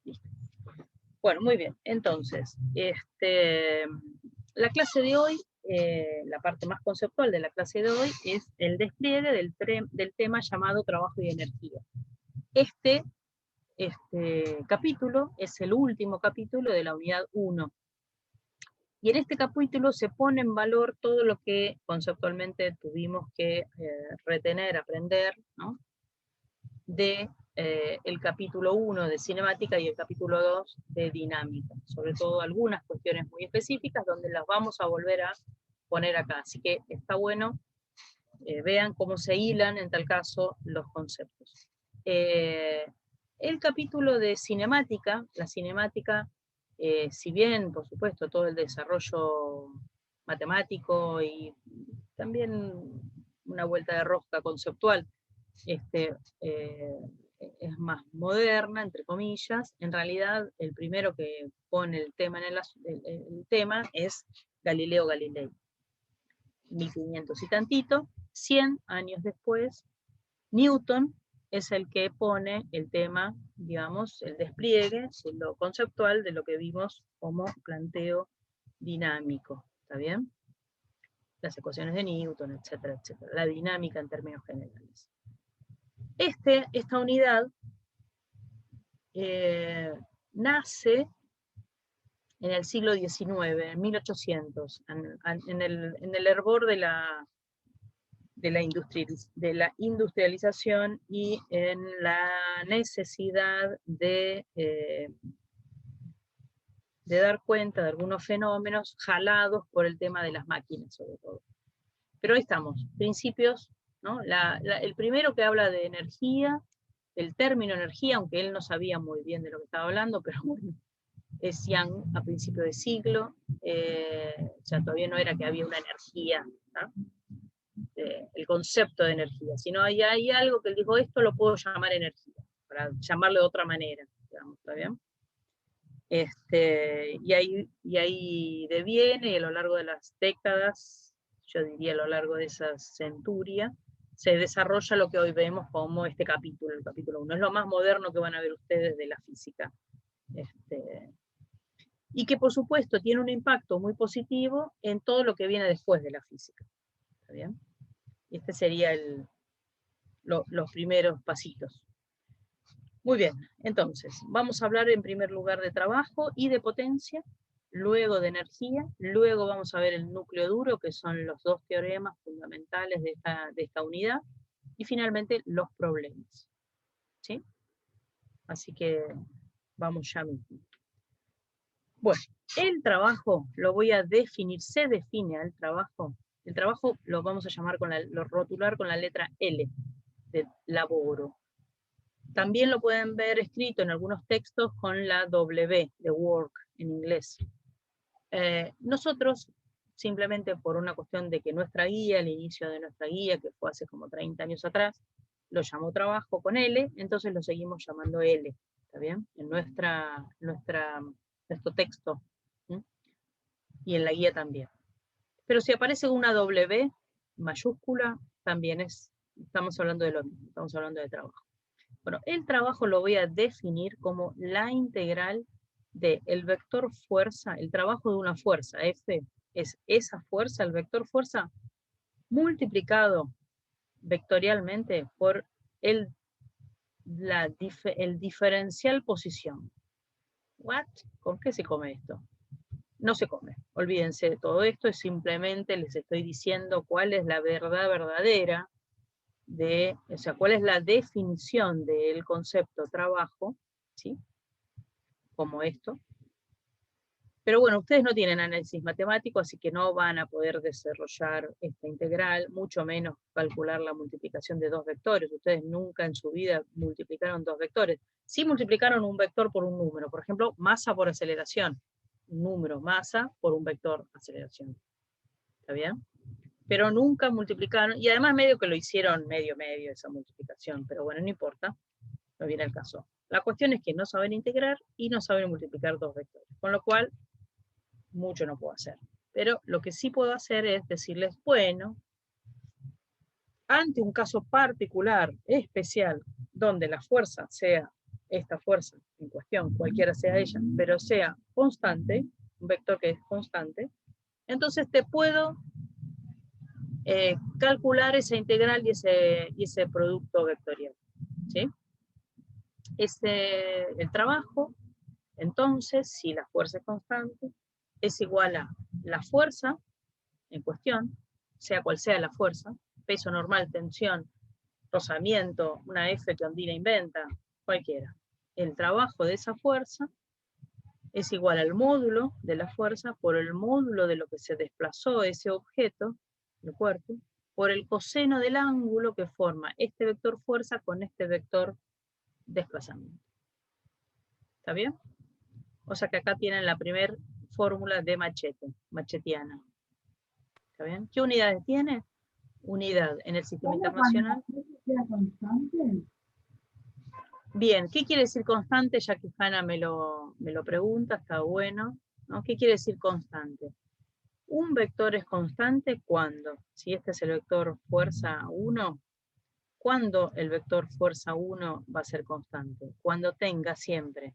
Listo. Bueno, muy bien. Entonces, la clase de hoy, la parte más conceptual de la clase de hoy es el despliegue del tema llamado trabajo y energía. Este capítulo es el último capítulo de la unidad 1. Y en este capítulo se pone en valor todo lo que conceptualmente tuvimos que retener, aprender, ¿no? De el capítulo 1 de cinemática y el capítulo 2 de dinámica, sobre todo algunas cuestiones muy específicas donde las vamos a volver a poner acá, así que está bueno, vean cómo se hilan en tal caso los conceptos. El capítulo de cinemática, la cinemática, si bien por supuesto todo el desarrollo matemático y también una vuelta de rosca conceptual, es más moderna, entre comillas. En realidad, el primero que pone el tema en el tema es Galileo Galilei. 1500 y tantito, 100 años después, Newton es el que pone el tema, digamos, el despliegue, lo conceptual de lo que vimos como planteo dinámico. ¿Está bien? Las ecuaciones de Newton, etcétera, etcétera. La dinámica en términos generales. Esta unidad nace en el siglo XIX, en 1800, en el hervor de la industrialización y en la necesidad de dar cuenta de algunos fenómenos jalados por el tema de las máquinas, sobre todo. Pero ahí estamos, principios, ¿no? El primero que habla de energía, el término energía, aunque él no sabía muy bien de lo que estaba hablando, pero bueno, es Young a principio de siglo, ya todavía no era que había una energía, ¿no? El concepto de energía, sino hay algo que él dijo, esto lo puedo llamar energía, para llamarlo de otra manera, digamos, ¿está bien? Y ahí deviene, y a lo largo de las décadas, yo diría a lo largo de esa centuria, se desarrolla lo que hoy vemos como este capítulo, el capítulo 1. Es lo más moderno que van a ver ustedes de la física. Y que por supuesto tiene un impacto muy positivo en todo lo que viene después de la física. ¿Está bien? Este sería los primeros pasitos. Muy bien, entonces, vamos a hablar en primer lugar de trabajo y de potencia, luego de energía, luego vamos a ver el núcleo duro, que son los dos teoremas fundamentales de esta unidad, y finalmente los problemas. ¿Sí? Así que vamos ya mismo. Bueno, el trabajo lo voy a definir, se define al trabajo. El trabajo lo vamos a llamar, lo rotular con la letra L, de laboro. También lo pueden ver escrito en algunos textos con la W, de work, en inglés. Nosotros, simplemente por una cuestión de que nuestra guía, el inicio de nuestra guía, que fue hace como 30 años atrás, lo llamó trabajo con L, entonces lo seguimos llamando L, ¿está bien? En nuestro texto, ¿sí? Y en la guía también. Pero si aparece una W mayúscula, también estamos hablando de lo mismo, estamos hablando de trabajo. Bueno, el trabajo lo voy a definir como la integral del vector fuerza, el trabajo de una fuerza, F es esa fuerza, el vector fuerza, multiplicado vectorialmente por el diferencial posición. ¿What? ¿Con qué se come esto? No se come, olvídense de todo esto, es simplemente les estoy diciendo cuál es la verdad verdadera, o sea, cuál es la definición del concepto trabajo, ¿sí? Como esto. Pero bueno, ustedes no tienen análisis matemático, así que no van a poder desarrollar esta integral, mucho menos calcular la multiplicación de dos vectores. Ustedes nunca en su vida multiplicaron dos vectores. Sí multiplicaron un vector por un número, por ejemplo, masa por aceleración. Un número, masa, por un vector, aceleración. ¿Está bien? Pero nunca multiplicaron, y además medio que lo hicieron medio esa multiplicación, pero bueno, no importa, no viene el caso. La cuestión es que no saben integrar y no saben multiplicar dos vectores, con lo cual mucho no puedo hacer. Pero lo que sí puedo hacer es decirles, bueno, ante un caso particular, especial, donde la fuerza sea esta fuerza en cuestión, cualquiera sea ella, pero sea constante, un vector que es constante, entonces te puedo calcular esa integral y ese producto vectorial, ¿sí? El trabajo, entonces, si la fuerza es constante, es igual a la fuerza en cuestión, sea cual sea la fuerza, peso normal, tensión, rozamiento, una F que Ondina inventa, cualquiera. El trabajo de esa fuerza es igual al módulo de la fuerza por el módulo de lo que se desplazó ese objeto, el cuerpo, por el coseno del ángulo que forma este vector fuerza con este vector desplazamiento. ¿Está bien? O sea que acá tienen la primera fórmula de machetiana. ¿Está bien? ¿Qué unidades tiene? Unidad en el sistema internacional. Bien, ¿qué quiere decir constante? Ya que Hanna me lo pregunta, está bueno, ¿no? ¿Qué quiere decir constante? Un vector es constante cuando, si este es el vector fuerza 1, ¿cuándo el vector fuerza 1 va a ser constante? Cuando tenga siempre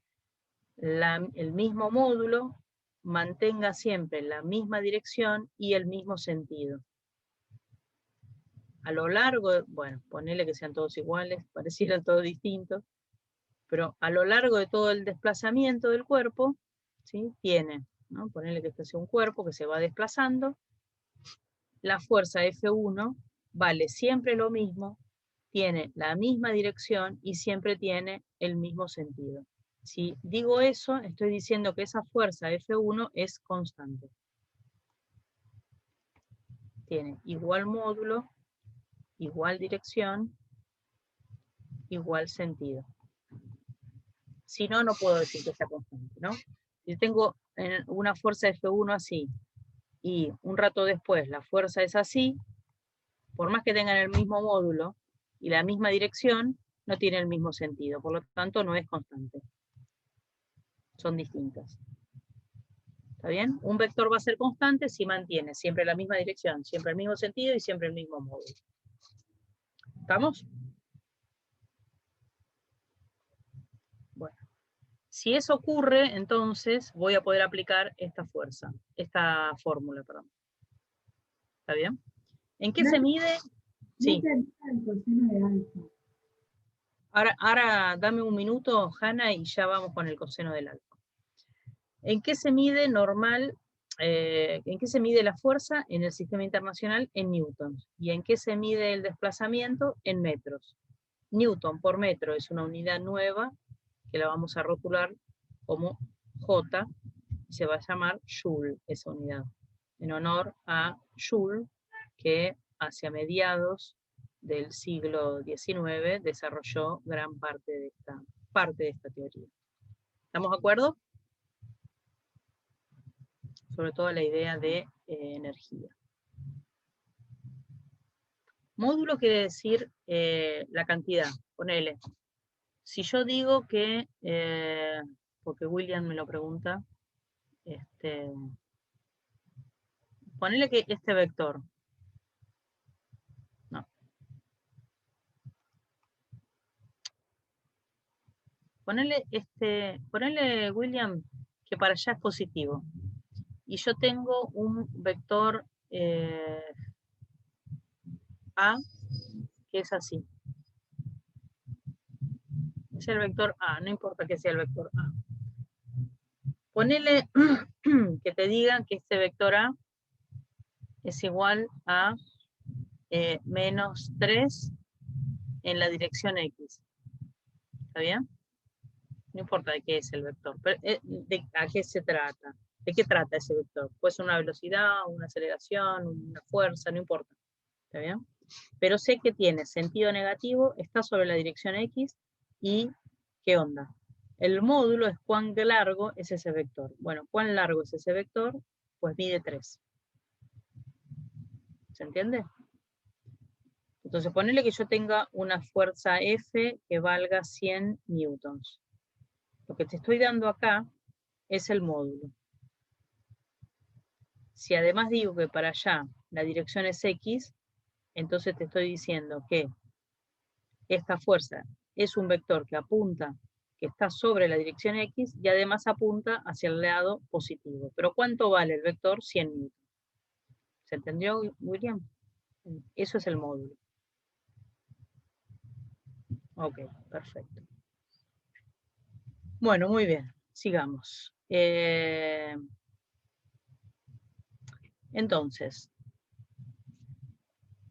el mismo módulo, mantenga siempre la misma dirección y el mismo sentido. A lo largo, bueno, ponele que sean todos iguales, parecieran todos distintos, pero a lo largo de todo el desplazamiento del cuerpo, ¿sí? Tiene, ¿no? Ponele que este sea un cuerpo que se va desplazando, la fuerza F1 vale siempre lo mismo, tiene la misma dirección y siempre tiene el mismo sentido. Si digo eso, estoy diciendo que esa fuerza F1 es constante. Tiene igual módulo, igual dirección, igual sentido. Si no, no puedo decir que sea constante, ¿no? Si tengo una fuerza F1 así, y un rato después la fuerza es así, por más que tengan el mismo módulo y la misma dirección, no tiene el mismo sentido, por lo tanto no es constante. Son distintas. ¿Está bien? Un vector va a ser constante si mantiene siempre la misma dirección, siempre el mismo sentido y siempre el mismo módulo. ¿Estamos? Bueno. Si eso ocurre, entonces voy a poder aplicar esta fuerza, esta fórmula, perdón. ¿Está bien? ¿En qué se mide? Sí. Ahora dame un minuto, Hanna, y ya vamos con el coseno del alfa. ¿En qué se mide normal? ¿En qué se mide la fuerza en el sistema internacional? En newtons. ¿Y en qué se mide el desplazamiento? En metros. Newton por metro es una unidad nueva que la vamos a rotular como J, y se va a llamar Joule esa unidad, en honor a Joule, que hacia mediados del siglo XIX desarrolló gran parte de esta teoría. ¿Estamos de acuerdo? Sobre todo la idea de energía. Módulo quiere decir la cantidad, ponele. Si yo digo que, porque William me lo pregunta, ponele que este vector, no. Ponele, William, que para allá es positivo. Y yo tengo un vector A, que es así. Es el vector A, no importa que sea el vector A. Ponele que te digan que este vector A es igual a menos 3 en la dirección X. ¿Está bien? No importa de qué es el vector, pero ¿a qué se trata? ¿De qué trata ese vector? Puede ser una velocidad, una aceleración, una fuerza, no importa. ¿Está bien? Pero sé que tiene sentido negativo, está sobre la dirección X, y ¿qué onda? El módulo es cuán largo es ese vector. Bueno, ¿cuán largo es ese vector? Pues mide 3. ¿Se entiende? Entonces, ponele que yo tenga una fuerza F que valga 100 newtons. Lo que te estoy dando acá es el módulo. Si además digo que para allá la dirección es X, entonces te estoy diciendo que esta fuerza es un vector que apunta que está sobre la dirección X, y además apunta hacia el lado positivo. Pero ¿cuánto vale el vector? 100 newtons. ¿Se entendió, William? Eso es el módulo. Ok, perfecto. Bueno, muy bien, sigamos. Entonces,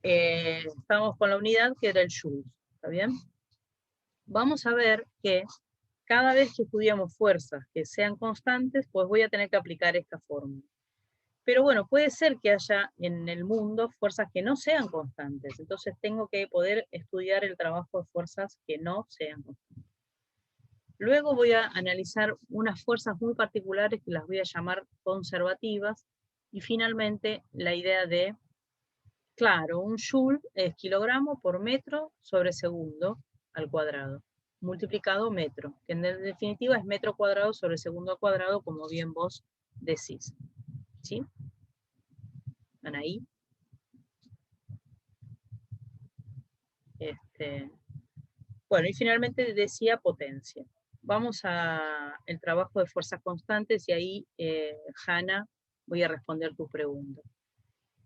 estamos con la unidad que era el Joule, ¿está bien? Vamos a ver que cada vez que estudiamos fuerzas que sean constantes, pues voy a tener que aplicar esta fórmula. Pero bueno, puede ser que haya en el mundo fuerzas que no sean constantes, entonces tengo que poder estudiar el trabajo de fuerzas que no sean constantes. Luego voy a analizar unas fuerzas muy particulares que las voy a llamar conservativas, y finalmente la idea de, claro, un joule es kilogramo por metro sobre segundo al cuadrado, multiplicado metro, que en definitiva es metro cuadrado sobre segundo al cuadrado, como bien vos decís. ¿Sí? ¿Están ahí? Bueno, y finalmente decía potencia. Vamos al trabajo de fuerzas constantes, y ahí, Hanna, voy a responder tu pregunta.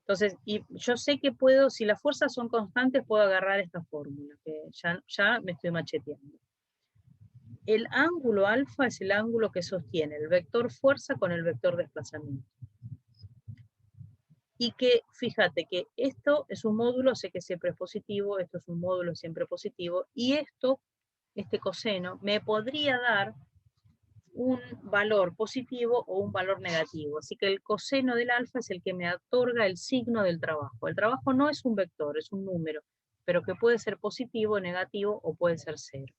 Entonces, y yo sé que puedo, si las fuerzas son constantes, puedo agarrar esta fórmula, que ya me estoy macheteando. El ángulo alfa es el ángulo que sostiene el vector fuerza con el vector desplazamiento. Y que, fíjate que esto es un módulo, sé que siempre es positivo, esto es un módulo siempre positivo, y esto, este coseno, me podría dar un valor positivo o un valor negativo. Así que el coseno del alfa es el que me otorga el signo del trabajo. El trabajo no es un vector, es un número, pero que puede ser positivo, negativo o puede ser cero.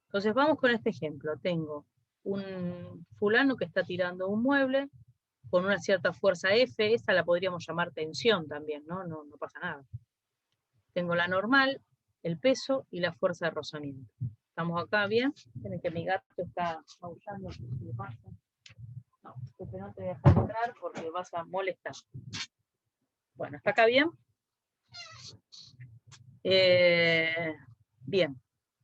Entonces vamos con este ejemplo. Tengo un fulano que está tirando un mueble con una cierta fuerza F, esta la podríamos llamar tensión también, ¿no? No pasa nada. Tengo la normal, el peso y la fuerza de rozamiento. ¿Estamos acá bien? Tienen que mi gato está aullando, ¿qué pasa? No, porque no te voy a dejar entrar porque vas a molestar. Bueno, ¿está acá bien? Bien,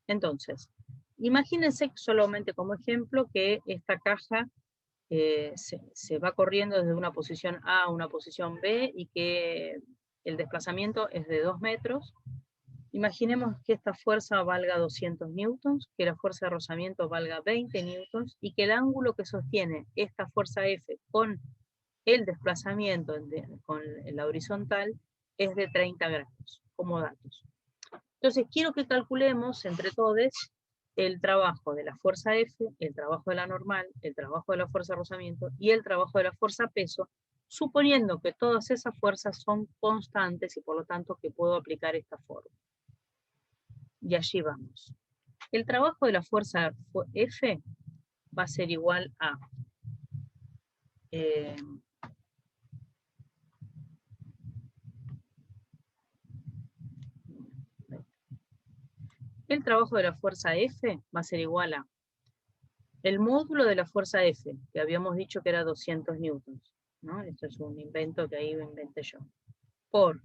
entonces, imagínense solamente como ejemplo que esta caja se va corriendo desde una posición A a una posición B y que el desplazamiento es de 2 metros. Imaginemos que esta fuerza valga 200 newtons, que la fuerza de rozamiento valga 20 newtons y que el ángulo que sostiene esta fuerza F con el desplazamiento con la horizontal es de 30 grados, como datos. Entonces quiero que calculemos entre todos el trabajo de la fuerza F, el trabajo de la normal, el trabajo de la fuerza de rozamiento y el trabajo de la fuerza peso, suponiendo que todas esas fuerzas son constantes y por lo tanto que puedo aplicar esta fórmula. Y allí vamos. El trabajo de la fuerza F va a ser igual a el trabajo de la fuerza F va a ser igual a el módulo de la fuerza F, que habíamos dicho que era 200 newtons, ¿no? Esto es un invento que ahí inventé yo, por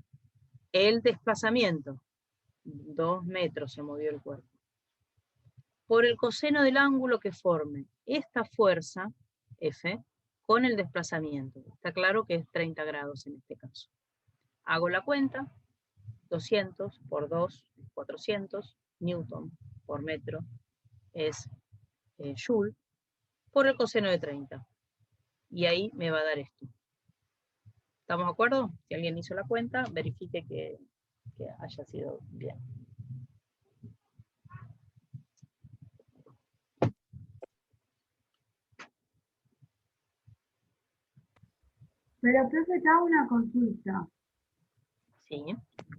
el desplazamiento, 2 metros se movió el cuerpo, por el coseno del ángulo que forme esta fuerza, F, con el desplazamiento. Está claro que es 30 grados en este caso. Hago la cuenta, 200 por 2 es 400, newton por metro es joule, por el coseno de 30. Y ahí me va a dar esto. ¿Estamos de acuerdo? Si alguien hizo la cuenta, verifique que haya sido bien. Pero, profe, te hago una consulta. Sí.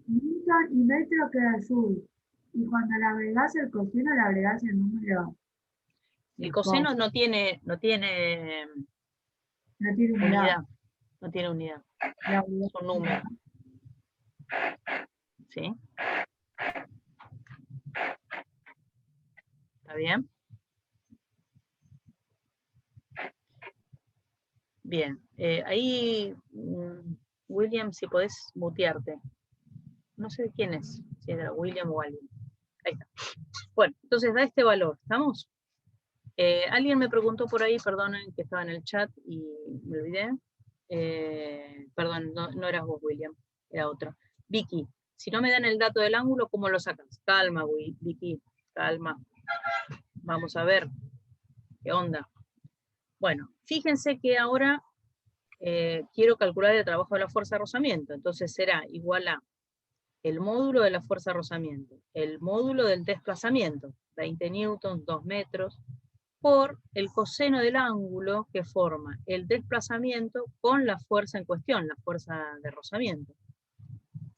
Newton y metro queda joule. Y cuando le agregás el coseno, le agregás el número. El coseno no tiene unidad. unidad. No tiene unidad. La unidad. Es un número. ¿Sí? ¿Está bien? Bien. Ahí, William, si podés mutearte. No sé de quién es, si era William o alguien. Ahí está. Bueno, entonces da este valor, ¿estamos? Alguien me preguntó por ahí, perdonen que estaba en el chat y me olvidé. Perdón, no eras vos, William, era otro. Vicky, si no me dan el dato del ángulo, ¿cómo lo sacas? Calma, Vicky, calma. Vamos a ver qué onda. Bueno, fíjense que ahora quiero calcular el trabajo de la fuerza de rozamiento. Entonces será igual a el módulo de la fuerza de rozamiento, el módulo del desplazamiento, 20 newtons, 2 metros, por el coseno del ángulo que forma el desplazamiento con la fuerza en cuestión, la fuerza de rozamiento.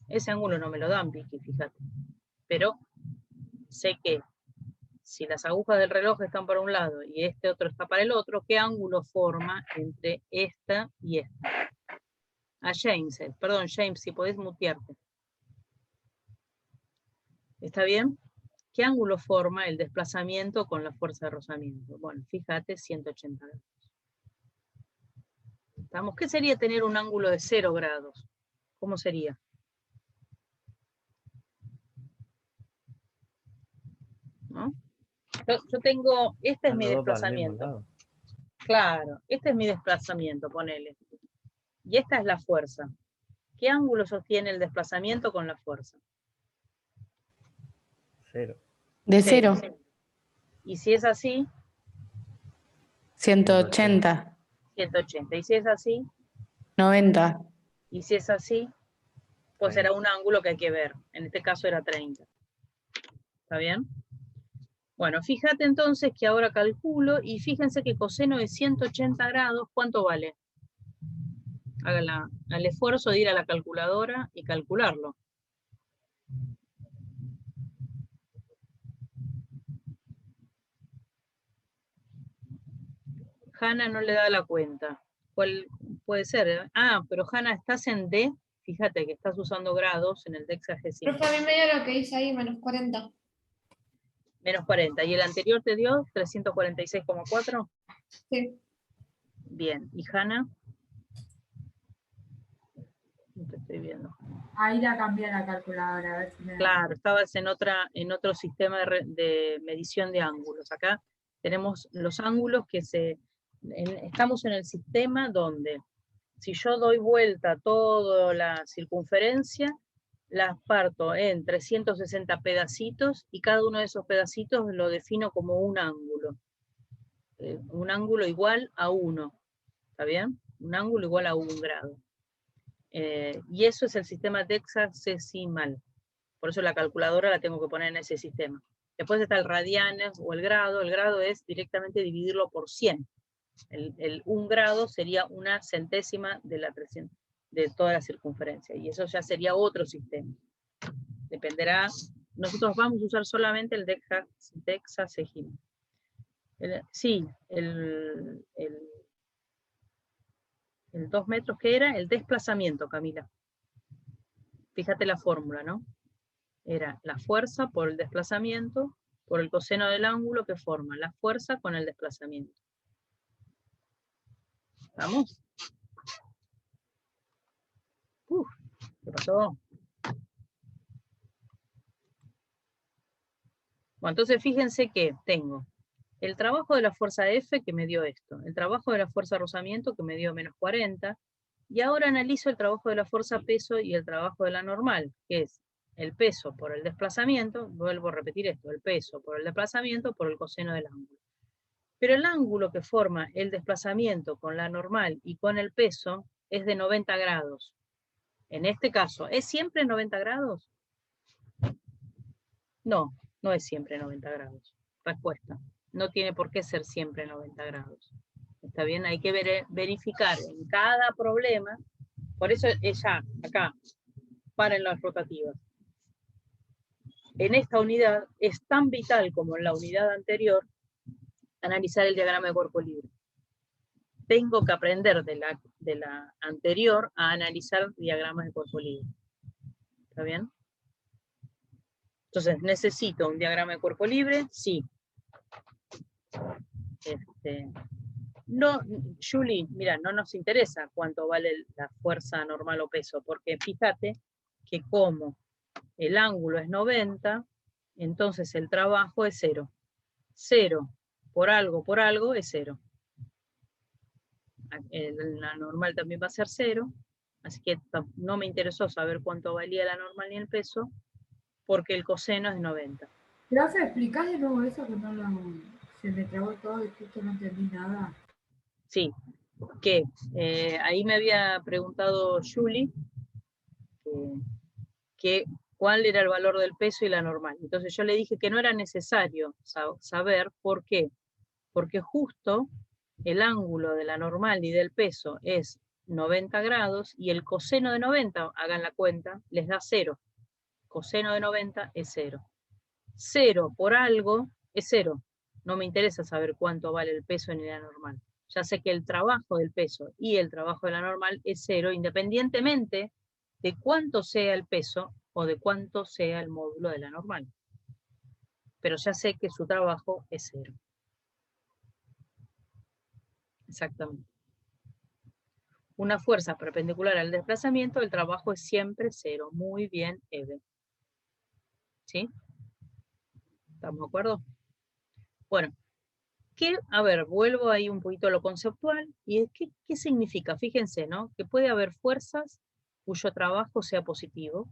Ese ángulo no me lo dan, Vicky, fíjate. Pero sé que si las agujas del reloj están para un lado y este otro está para el otro, ¿qué ángulo forma entre esta y esta? A James, perdón, James, si podés mutearte. ¿Está bien? ¿Qué ángulo forma el desplazamiento con la fuerza de rozamiento? Bueno, fíjate, 180 grados. ¿Estamos? ¿Qué sería tener un ángulo de 0 grados? ¿Cómo sería? ¿No? Yo tengo, este es mi desplazamiento. Claro, este es mi desplazamiento, ponele. Y esta es la fuerza. ¿Qué ángulo sostiene el desplazamiento con la fuerza? 0. De 0. Y si es así, 180. 180. Y si es así, 90. y si es así, pues será un ángulo que hay que ver. En este caso era 30. ¿Está bien? Bueno, fíjate entonces que ahora calculo, y fíjense que coseno de 180 grados, ¿cuánto vale? Hagan el esfuerzo de ir a la calculadora y calcularlo. Hanna no le da la cuenta. ¿Cuál puede ser? Ah, pero Hanna, estás en D, fíjate que estás usando grados en el hexagésimal. Profe, a mí me dio lo que dice ahí, menos 40. Menos 40. ¿Y el anterior te dio 346,4? Sí. Bien. ¿Y Hanna? No te estoy viendo. Ahí la cambié la calculadora, a ver si me da. Claro, estabas en otro sistema de medición de ángulos. Acá tenemos los ángulos que estamos en el sistema donde si yo doy vuelta toda la circunferencia, las parto en 360 pedacitos y cada uno de esos pedacitos lo defino como un ángulo. Un ángulo igual a 1. ¿Está bien? Un ángulo igual a 1 grado. Y eso es el sistema hexagesimal. Por eso la calculadora la tengo que poner en ese sistema. Después está el radianes o el grado. El grado es directamente dividirlo por 100. El 1 grado sería una centésima de toda la circunferencia. Y eso ya sería otro sistema. Dependerá. Nosotros vamos a usar solamente el hexagesimal. Sí, el 2 metros, ¿qué era? El desplazamiento, Camila. Fíjate la fórmula, ¿no? Era la fuerza por el desplazamiento, por el coseno del ángulo que forma la fuerza con el desplazamiento. ¿Vamos? ¿Qué pasó? Bueno, entonces fíjense que tengo el trabajo de la fuerza F que me dio esto, el trabajo de la fuerza de rozamiento que me dio menos 40, y ahora analizo el trabajo de la fuerza peso y el trabajo de la normal, que es el peso por el desplazamiento, vuelvo a repetir esto, el peso por el desplazamiento por el coseno del ángulo. Pero el ángulo que forma el desplazamiento con la normal y con el peso es de 90 grados. En este caso, ¿es siempre 90 grados? No, no es siempre 90 grados. Respuesta. No tiene por qué ser siempre 90 grados. ¿Está bien? Hay que verificar en cada problema. Por eso es ya, acá, paren las rotativas. En esta unidad es tan vital como en la unidad anterior analizar el diagrama de cuerpo libre. Tengo que aprender de la anterior a analizar diagramas de cuerpo libre. ¿Está bien? Entonces, ¿necesito un diagrama de cuerpo libre? Sí. No, Julie, mira, no nos interesa cuánto vale la fuerza normal o peso, porque fíjate que como el ángulo es 90, entonces el trabajo es 0. 0 por algo es 0. La normal también va a ser 0, así que no me interesó saber cuánto valía la normal ni el peso, porque el coseno es 90. Profe, ¿explicás de nuevo eso que no lo... Se me trabó todo y justo no entendí nada? Sí, que ahí me había preguntado Julie cuál era el valor del peso y la normal. Entonces yo le dije que no era necesario saber por qué. Porque justo el ángulo de la normal y del peso es 90 grados y el coseno de 90, hagan la cuenta, les da 0. Coseno de 90 es 0. 0 por algo es 0. No me interesa saber cuánto vale el peso ni la normal. Ya sé que el trabajo del peso y el trabajo de la normal es 0, independientemente de cuánto sea el peso o de cuánto sea el módulo de la normal. Pero ya sé que su trabajo es 0. Exactamente. Una fuerza perpendicular al desplazamiento, el trabajo es siempre 0. Muy bien, Eve. ¿Sí? ¿Estamos de acuerdo? Bueno, a ver, vuelvo ahí un poquito a lo conceptual. ¿Y qué significa? Fíjense, ¿no? Que puede haber fuerzas cuyo trabajo sea positivo,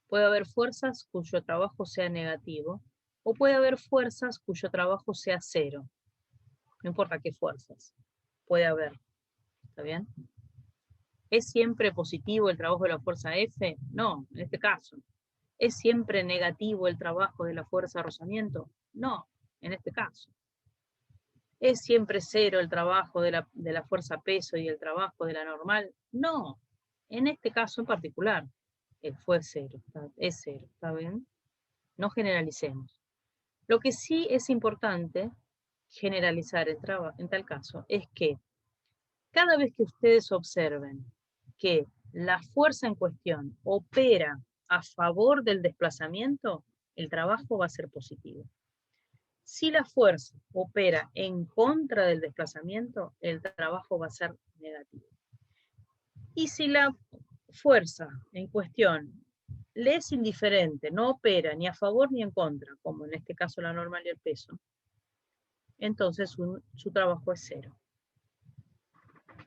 puede haber fuerzas cuyo trabajo sea negativo, o puede haber fuerzas cuyo trabajo sea 0. No importa qué fuerzas. Puede haber. ¿Está bien? ¿Es siempre positivo el trabajo de la fuerza F? No, en este caso. ¿Es siempre negativo el trabajo de la fuerza de rozamiento? No, en este caso. ¿Es siempre 0 el trabajo de la fuerza peso y el trabajo de la normal? No, en este caso en particular fue 0, es 0, ¿está bien? No generalicemos. Lo que sí es importante generalizar en tal caso es que cada vez que ustedes observen que la fuerza en cuestión opera a favor del desplazamiento, el trabajo va a ser positivo. Si la fuerza opera en contra del desplazamiento, el trabajo va a ser negativo. Y si la fuerza en cuestión le es indiferente, no opera ni a favor ni en contra, como en este caso la normal y el peso, entonces su trabajo es 0.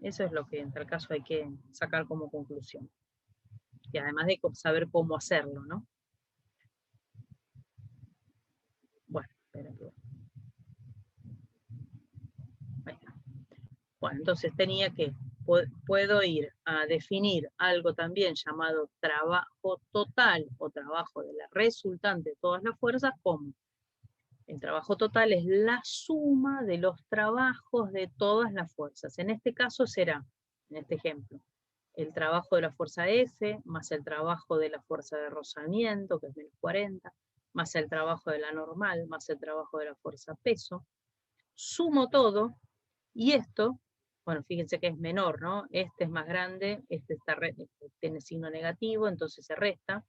Eso es lo que en tal caso hay que sacar como conclusión. Y además de saber cómo hacerlo, ¿no? Bueno, espera. Bueno, entonces puedo ir a definir algo también llamado trabajo total o trabajo de la resultante de todas las fuerzas como el trabajo total es la suma de los trabajos de todas las fuerzas. En este caso será, en este ejemplo, el trabajo de la fuerza F más el trabajo de la fuerza de rozamiento, que es menos 40, más el trabajo de la normal, más el trabajo de la fuerza peso. Sumo todo y esto, bueno, fíjense que es menor, ¿no? Este es más grande, este tiene signo negativo, entonces se resta.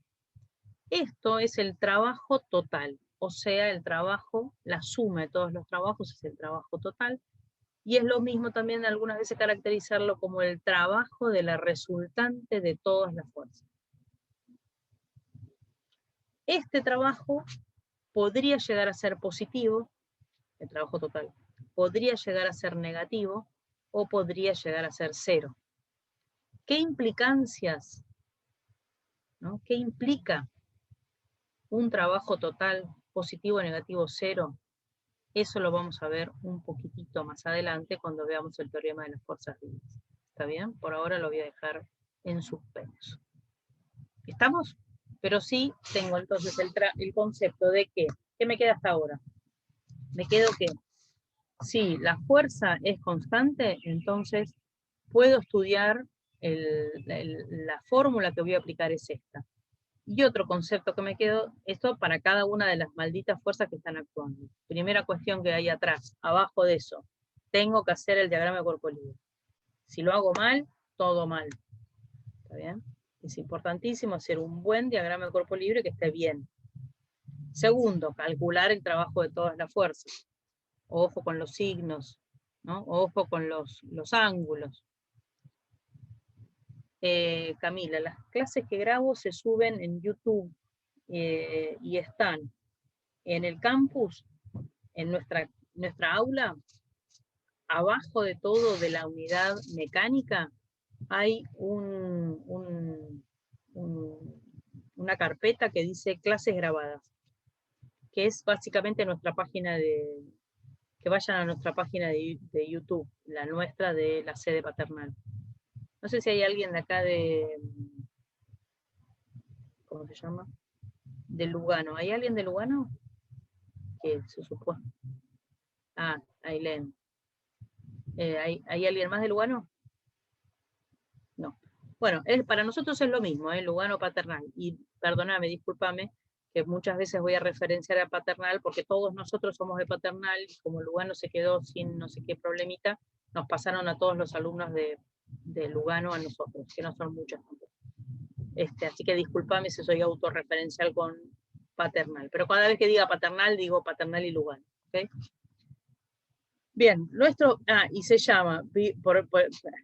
Esto es el trabajo total, o sea, el trabajo, la suma de todos los trabajos es el trabajo total, y es lo mismo también algunas veces caracterizarlo como el trabajo de la resultante de todas las fuerzas. Este trabajo podría llegar a ser positivo, el trabajo total, podría llegar a ser negativo, o podría llegar a ser 0. ¿Qué implicancias, ¿no? ¿Qué implica un trabajo total positivo, negativo, 0? Eso lo vamos a ver un poquitito más adelante cuando veamos el teorema de las fuerzas vivas. ¿Está bien? Por ahora lo voy a dejar en suspenso. ¿Estamos? Pero sí tengo entonces el concepto de que, ¿qué me queda hasta ahora? Me quedo que si la fuerza es constante, entonces puedo estudiar la fórmula que voy a aplicar es esta. Y otro concepto que me quedo, esto para cada una de las malditas fuerzas que están actuando. Primera cuestión que hay atrás, abajo de eso, tengo que hacer el diagrama de cuerpo libre. Si lo hago mal, todo mal. ¿Está bien? Es importantísimo hacer un buen diagrama de cuerpo libre que esté bien. Segundo, calcular el trabajo de todas las fuerzas. Ojo con los signos, ¿no? Ojo con los ángulos. Camila, las clases que grabo se suben en YouTube y están en el campus, en nuestra nuestra aula, abajo de todo de la unidad mecánica, hay una carpeta que dice clases grabadas, que es básicamente nuestra página que vayan a nuestra página de YouTube, la nuestra de la sede paternal. No sé si hay alguien de acá ¿cómo se llama? De Lugano. ¿Hay alguien de Lugano? Que se supone. Ah, Ailén. ¿Hay alguien más de Lugano? No. Bueno, para nosotros es lo mismo, Lugano paternal. Y perdóname, discúlpame, que muchas veces voy a referenciar a paternal porque todos nosotros somos de paternal y como Lugano se quedó sin no sé qué problemita, nos pasaron a todos los alumnos de Lugano a nosotros, que no son muchos tampoco. Así que discúlpame si soy autorreferencial con paternal, pero cada vez que diga paternal, digo paternal y Lugano. ¿Okay? Bien, y se llama,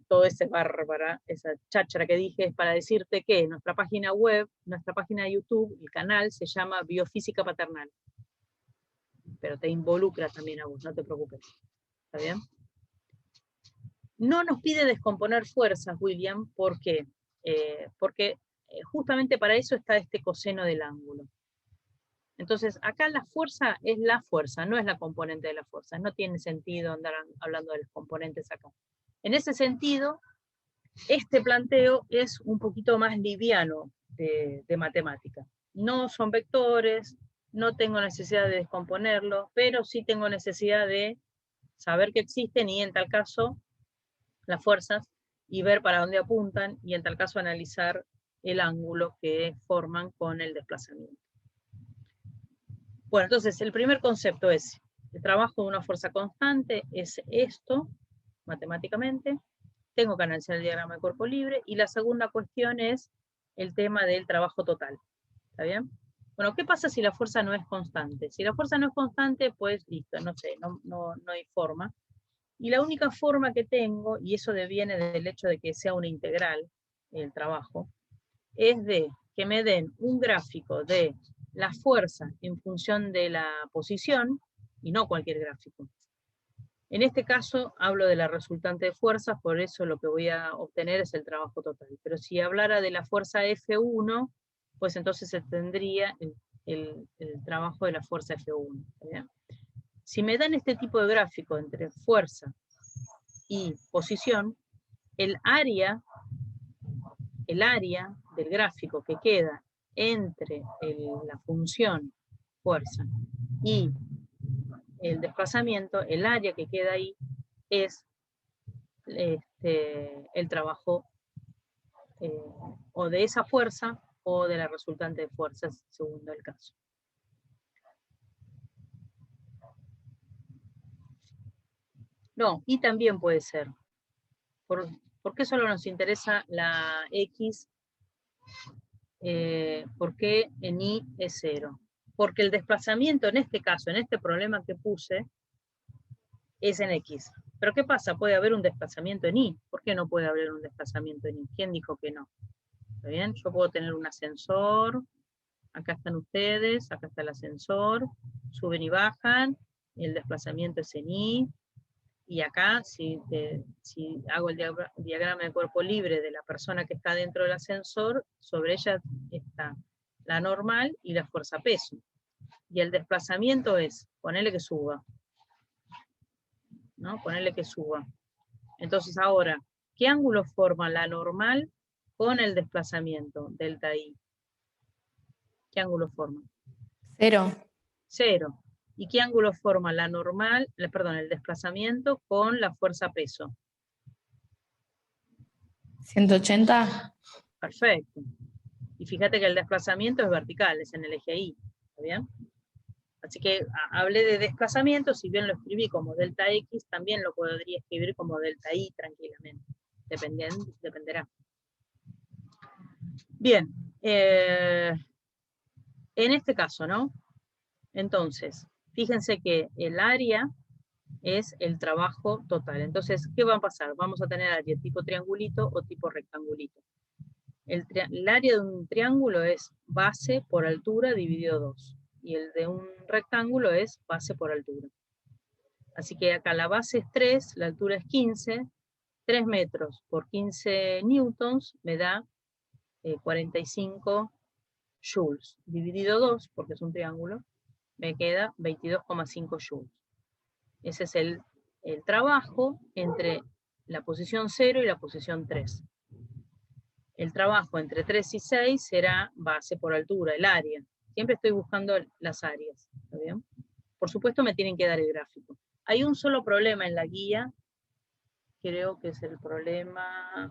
todo ese bárbara, esa cháchara que dije, es para decirte que nuestra página web, nuestra página de YouTube, el canal, se llama Biofísica Paternal. Pero te involucra también a vos, no te preocupes. ¿Está bien? No nos pide descomponer fuerzas, William, ¿por qué? Porque justamente para eso está este coseno del ángulo. Entonces, acá la fuerza es la fuerza, no es la componente de la fuerza. No tiene sentido andar hablando de los componentes acá. En ese sentido, este planteo es un poquito más liviano de matemática. No son vectores, no tengo necesidad de descomponerlo, pero sí tengo necesidad de saber que existen y en tal caso las fuerzas y ver para dónde apuntan y en tal caso analizar el ángulo que forman con el desplazamiento. Bueno, entonces el primer concepto es, el trabajo de una fuerza constante es esto, matemáticamente, tengo que analizar el diagrama de cuerpo libre, y la segunda cuestión es el tema del trabajo total, ¿está bien? Bueno, ¿qué pasa si la fuerza no es constante? Si la fuerza no es constante, pues listo, no sé, no hay forma. Y la única forma que tengo, y eso deviene del hecho de que sea una integral, el trabajo, es de que me den un gráfico de la fuerza en función de la posición, y no cualquier gráfico. En este caso hablo de la resultante de fuerzas, por eso lo que voy a obtener es el trabajo total. Pero si hablara de la fuerza F1, pues entonces se tendría el trabajo de la fuerza F1. ¿Bien? Si me dan este tipo de gráfico entre fuerza y posición, el área del gráfico que queda entre la función fuerza y el desplazamiento, el área que queda ahí es el trabajo o de esa fuerza o de la resultante de fuerzas, según el caso. No, y también puede ser. ¿Por qué solo nos interesa la X? ¿Por qué en Y es 0? Porque el desplazamiento en este caso, en este problema que puse, es en X. Pero ¿qué pasa? Puede haber un desplazamiento en Y. ¿Por qué no puede haber un desplazamiento en Y? ¿Quién dijo que no? ¿Está bien? Yo puedo tener un ascensor, acá están ustedes, acá está el ascensor, suben y bajan, el desplazamiento es en Y, y acá, si hago el diagrama de cuerpo libre de la persona que está dentro del ascensor, sobre ella está la normal y la fuerza peso. Y el desplazamiento es, ponerle que suba, ¿no? Ponerle que suba. Entonces ahora, ¿qué ángulo forma la normal con el desplazamiento, delta I? ¿Qué ángulo forma? 0. 0. ¿Y qué ángulo forma la normal, el desplazamiento con la fuerza peso? 180. Perfecto. Y fíjate que el desplazamiento es vertical, es en el eje Y. ¿Está bien? Así que hablé de desplazamiento, si bien lo escribí como delta X, también lo podría escribir como delta Y tranquilamente. Dependerá. Bien. En este caso, ¿no? Entonces, fíjense que el área es el trabajo total. Entonces, ¿qué va a pasar? Vamos a tener área tipo triangulito o tipo rectangulito. El área de un triángulo es base por altura dividido 2. Y el de un rectángulo es base por altura. Así que acá la base es 3, la altura es 15, 3 metros por 15 newtons me da 45 joules. Dividido 2, porque es un triángulo, me queda 22,5 joules. Ese es el trabajo entre la posición 0 y la posición 3. El trabajo entre 3 y 6 será base por altura, el área. Siempre estoy buscando las áreas. ¿Está bien? Por supuesto me tienen que dar el gráfico. Hay un solo problema en la guía, creo que es el problema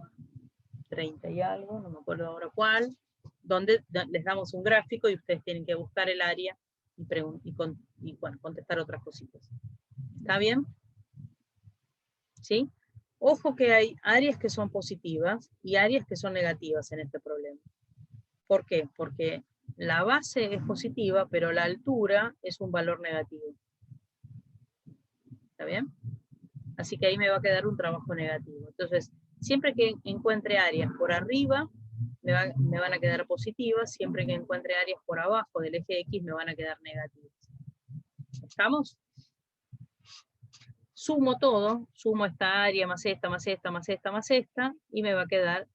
30 y algo, no me acuerdo ahora cuál, donde les damos un gráfico y ustedes tienen que buscar el área y bueno, contestar otras cositas. ¿Está bien? ¿Sí? Ojo que hay áreas que son positivas y áreas que son negativas en este problema. ¿Por qué? Porque la base es positiva, pero la altura es un valor negativo. ¿Está bien? Así que ahí me va a quedar un trabajo negativo. Entonces, siempre que encuentre áreas por arriba, me van a quedar positivas. Siempre que encuentre áreas por abajo del eje X, me van a quedar negativas. ¿Estamos? Sumo todo, sumo esta área más esta, más esta, más esta, más esta, y me va a quedar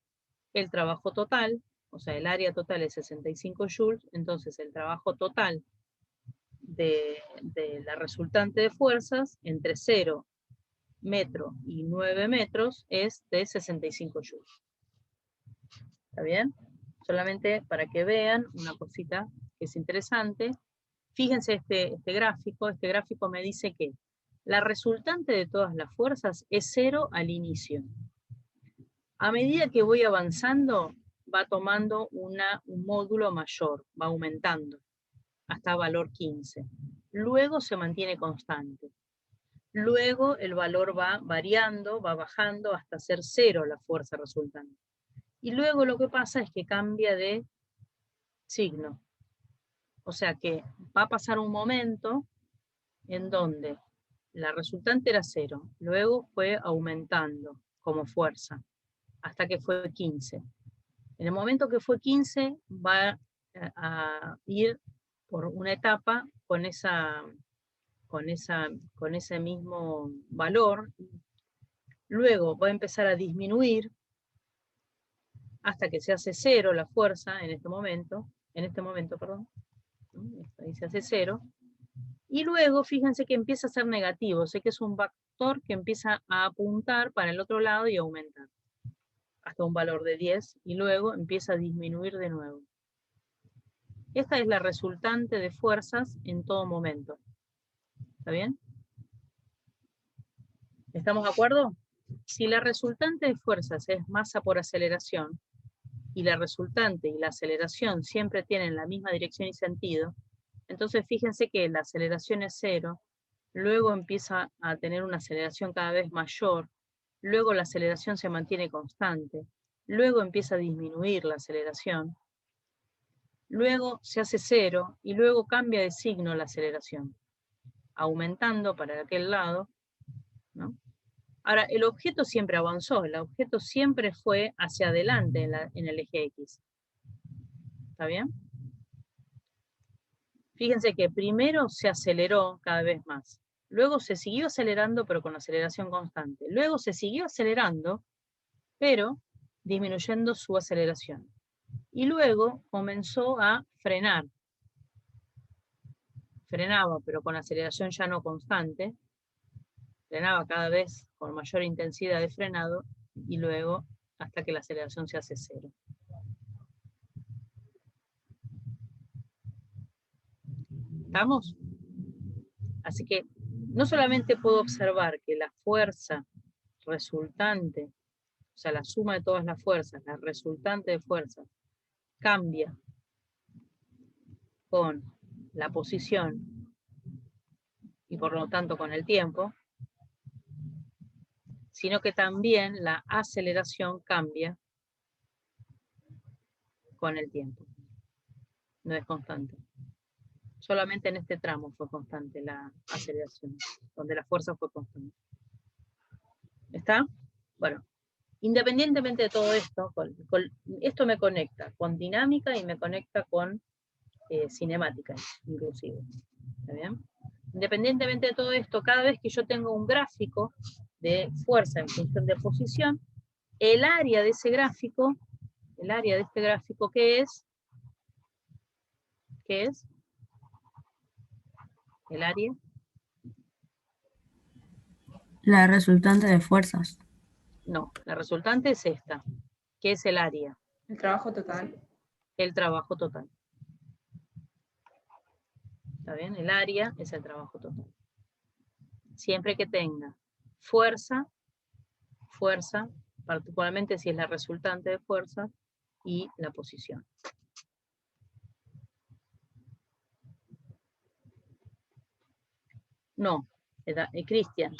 el trabajo total, o sea, el área total es 65 joules, entonces el trabajo total de la resultante de fuerzas entre 0 metro y 9 metros es de 65 joules. ¿Está bien? Solamente para que vean una cosita que es interesante. Fíjense este gráfico me dice que la resultante de todas las fuerzas es 0 al inicio. A medida que voy avanzando, va tomando un módulo mayor, va aumentando, hasta valor 15. Luego se mantiene constante. Luego el valor va variando, va bajando hasta ser 0 la fuerza resultante. Y luego lo que pasa es que cambia de signo. O sea que va a pasar un momento en donde la resultante era 0, luego fue aumentando como fuerza, hasta que fue 15. En el momento que fue 15, va a ir por una etapa con ese mismo valor, luego va a empezar a disminuir hasta que se hace 0 la fuerza en este momento, perdón, ahí se hace 0, y luego fíjense que empieza a ser negativo, sé que es un vector que empieza a apuntar para el otro lado y aumentar, hasta un valor de 10, y luego empieza a disminuir de nuevo. Esta es la resultante de fuerzas en todo momento. ¿Está bien? ¿Estamos de acuerdo? Si la resultante de fuerzas es masa por aceleración, y la resultante y la aceleración siempre tienen la misma dirección y sentido, entonces fíjense que la aceleración es 0, luego empieza a tener una aceleración cada vez mayor, luego la aceleración se mantiene constante, luego empieza a disminuir la aceleración, luego se hace 0 y luego cambia de signo la aceleración, aumentando para aquel lado, ¿no? Ahora, el objeto siempre avanzó, el objeto siempre fue hacia adelante en el eje X. ¿Está bien? Fíjense que primero se aceleró cada vez más, luego se siguió acelerando pero con aceleración constante, luego se siguió acelerando pero disminuyendo su aceleración, y luego comenzó a frenar, frenaba pero con aceleración ya no constante, frenaba cada vez con mayor intensidad de frenado, y luego hasta que la aceleración se hace 0. ¿Estamos? Así que no solamente puedo observar que la fuerza resultante, o sea, la suma de todas las fuerzas, la resultante de fuerzas, cambia con la posición y por lo tanto con el tiempo, sino que también la aceleración cambia con el tiempo. No es constante. Solamente en este tramo fue constante la aceleración, donde la fuerza fue constante. ¿Está? Bueno, independientemente de todo esto, esto me conecta con dinámica y me conecta con cinemática, inclusive. ¿Está bien? Independientemente de todo esto, cada vez que yo tengo un gráfico de fuerza en función de posición, el área de ese gráfico, el área de este gráfico, ¿qué es? ¿Qué es? El área. La resultante de fuerzas. No, la resultante es esta, que es el área, El trabajo total. el trabajo total. ¿Está bien? El área es el trabajo total. Siempre que tenga fuerza, particularmente si es la resultante de fuerza, y la posición. No, Cristian,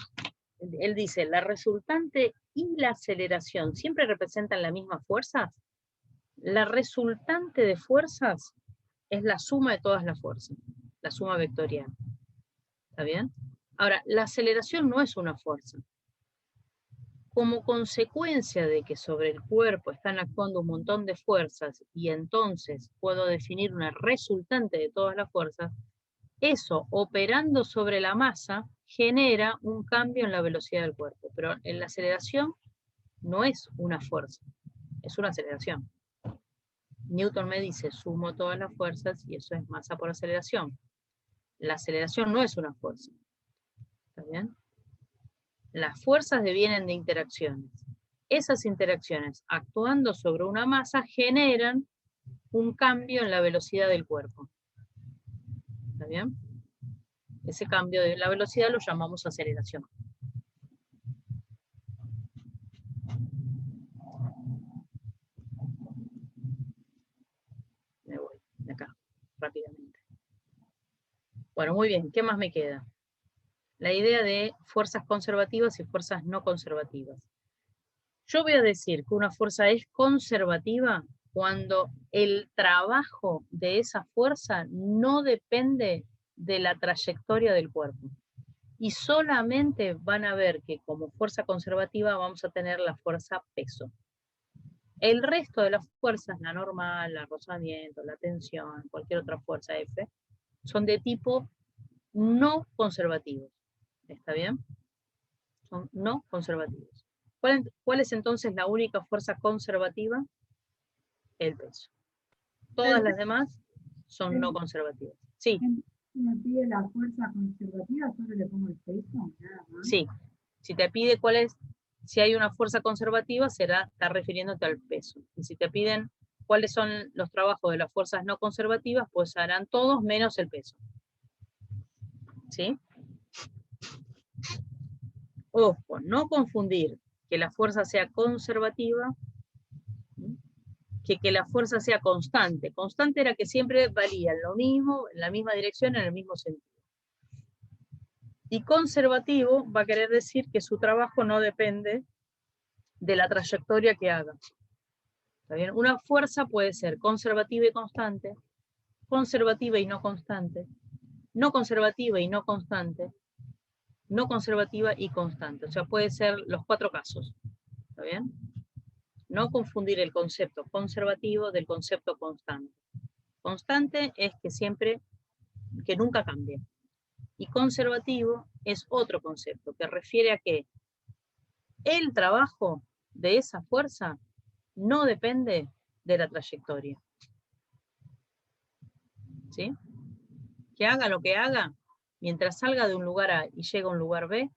él dice, la resultante y la aceleración siempre representan la misma fuerza. La resultante de fuerzas es la suma de todas las fuerzas, la suma vectorial. ¿Está bien? Ahora, la aceleración no es una fuerza. Como consecuencia de que sobre el cuerpo están actuando un montón de fuerzas y entonces puedo definir una resultante de todas las fuerzas, eso operando sobre la masa genera un cambio en la velocidad del cuerpo. Pero en la aceleración no es una fuerza, es una aceleración. Newton me dice, sumo todas las fuerzas y eso es masa por aceleración. La aceleración no es una fuerza. ¿Está bien? Las fuerzas devienen de interacciones. Esas interacciones, actuando sobre una masa, generan un cambio en la velocidad del cuerpo. ¿Está bien? Ese cambio de la velocidad lo llamamos aceleración. Me voy de acá, rápidamente. Bueno, muy bien, ¿qué más me queda? La idea de fuerzas conservativas y fuerzas no conservativas. Yo voy a decir que una fuerza es conservativa cuando el trabajo de esa fuerza no depende de la trayectoria del cuerpo. Y solamente van a ver que como fuerza conservativa vamos a tener la fuerza peso. El resto de las fuerzas, la normal, el rozamiento, la tensión, cualquier otra fuerza F, son de tipo no conservativos. ¿Está bien? Son no conservativos. ¿Cuál es entonces la única fuerza conservativa? El peso. Todas las demás son no conservativas. Sí. Si me pide la fuerza conservativa, solo le pongo el peso, nada más. Sí. Si te pide cuál es, si hay una fuerza conservativa, está refiriéndote al peso. Y si te piden cuáles son los trabajos de las fuerzas no conservativas, pues harán todos menos el peso. ¿Sí? Ojo, no confundir que la fuerza sea conservativa que la fuerza sea constante. Constante era que siempre valía lo mismo, en la misma dirección, en el mismo sentido. Y conservativo va a querer decir que su trabajo no depende de la trayectoria que haga. ¿Está bien? Una fuerza puede ser conservativa y constante, conservativa y no constante, no conservativa y no constante, no conservativa y constante. O sea, puede ser los 4 casos. ¿Está bien? No confundir el concepto conservativo del concepto constante. Constante es que siempre, que nunca cambie. Y conservativo es otro concepto que refiere a que el trabajo de esa fuerza no depende de la trayectoria. ¿Sí? Que haga lo que haga, mientras salga de un lugar A y llegue a un lugar B,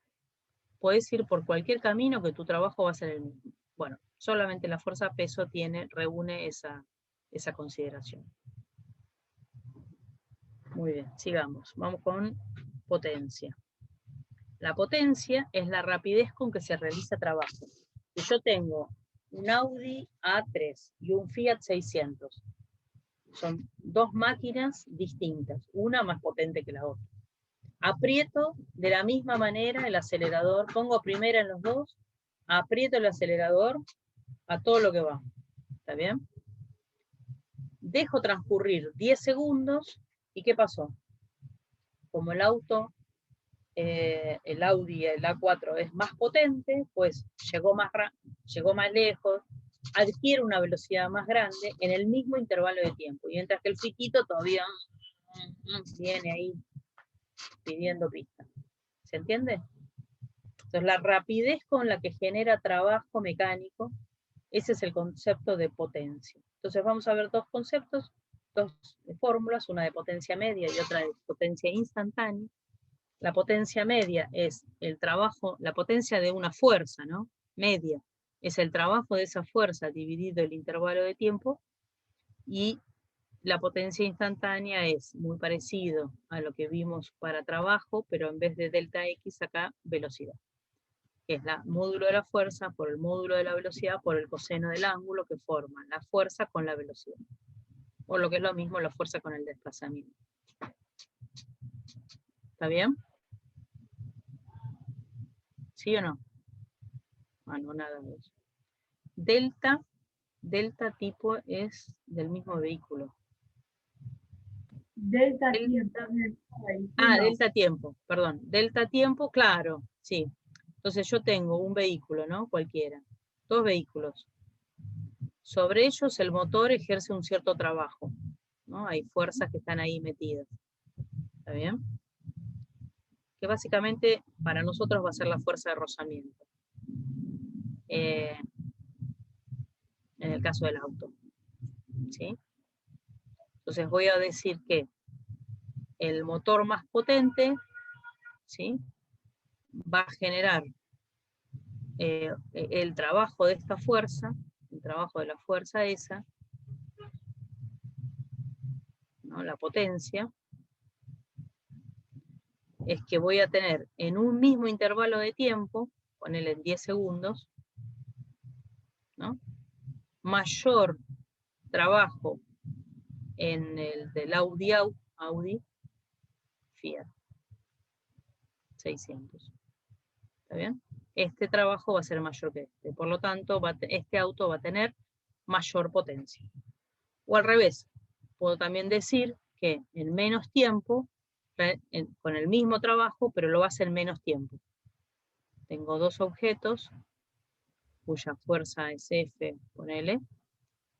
puedes ir por cualquier camino que tu trabajo va a ser el mismo. Bueno, solamente la fuerza peso reúne esa consideración. Muy bien, sigamos. Vamos con potencia. La potencia es la rapidez con que se realiza trabajo. Si yo tengo un Audi A3 y un Fiat 600, son 2 máquinas distintas, una más potente que la otra. Aprieto de la misma manera el acelerador, pongo primera en los dos, aprieto el acelerador a todo lo que va. ¿Está bien? Dejo transcurrir 10 segundos, ¿y qué pasó? Como el auto, el Audi, el A4 es más potente, pues llegó más lejos, adquiere una velocidad más grande en el mismo intervalo de tiempo, y mientras que el Fitito todavía viene ahí pidiendo pista. ¿Se entiende? Entonces, la rapidez con la que genera trabajo mecánico, ese es el concepto de potencia. Entonces, vamos a ver dos conceptos, dos fórmulas, una de potencia media y otra de potencia instantánea. La potencia media es el trabajo, la potencia de una fuerza, ¿no? Media. Es el trabajo de esa fuerza dividido el intervalo de tiempo, y la potencia instantánea es muy parecido a lo que vimos para trabajo, pero en vez de delta X acá, velocidad. Que es el módulo de la fuerza por el módulo de la velocidad por el coseno del ángulo que forman la fuerza con la velocidad. O lo que es lo mismo, la fuerza con el desplazamiento. ¿Está bien? ¿Sí o no? Ah, no, nada de eso. Delta tipo es del mismo vehículo. Delta Delta- tiempo. Ah, delta tiempo, perdón. Delta tiempo, claro, sí. Entonces yo tengo un vehículo, ¿no? Cualquiera. Dos vehículos. Sobre ellos el motor ejerce un cierto trabajo, ¿no? Hay fuerzas que están ahí metidas. ¿Está bien? Que básicamente para nosotros va a ser la fuerza de rozamiento. En el caso del auto. ¿Sí? Entonces voy a decir que el motor más potente, ¿sí?, va a generar el trabajo de esta fuerza, el trabajo de la fuerza esa, ¿no? La potencia, es que voy a tener en un mismo intervalo de tiempo, ponele en 10 segundos, ¿no?, mayor trabajo en el del Audi Fiat 600. ¿Está bien? Este trabajo va a ser mayor que este. Por lo tanto, este auto va a tener mayor potencia. O al revés, puedo también decir que en menos tiempo, con el mismo trabajo, pero lo hace en menos tiempo. Tengo dos objetos, cuya fuerza es F, ponele,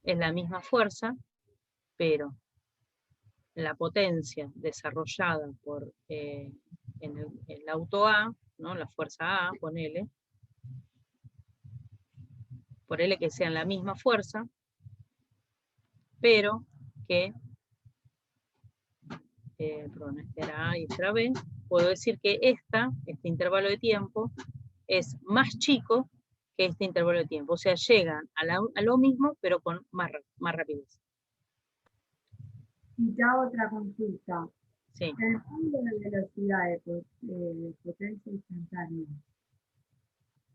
es la misma fuerza, pero la potencia desarrollada por en el auto A, ¿no?, la fuerza A, ponele que sean la misma fuerza, pero que, perdón, este era A y este era B, puedo decir que este intervalo de tiempo, es más chico que este intervalo de tiempo. O sea, llegan a lo mismo, pero con más rapidez. Y ya otra consulta. Sí. El cambio de velocidad de potencia instantánea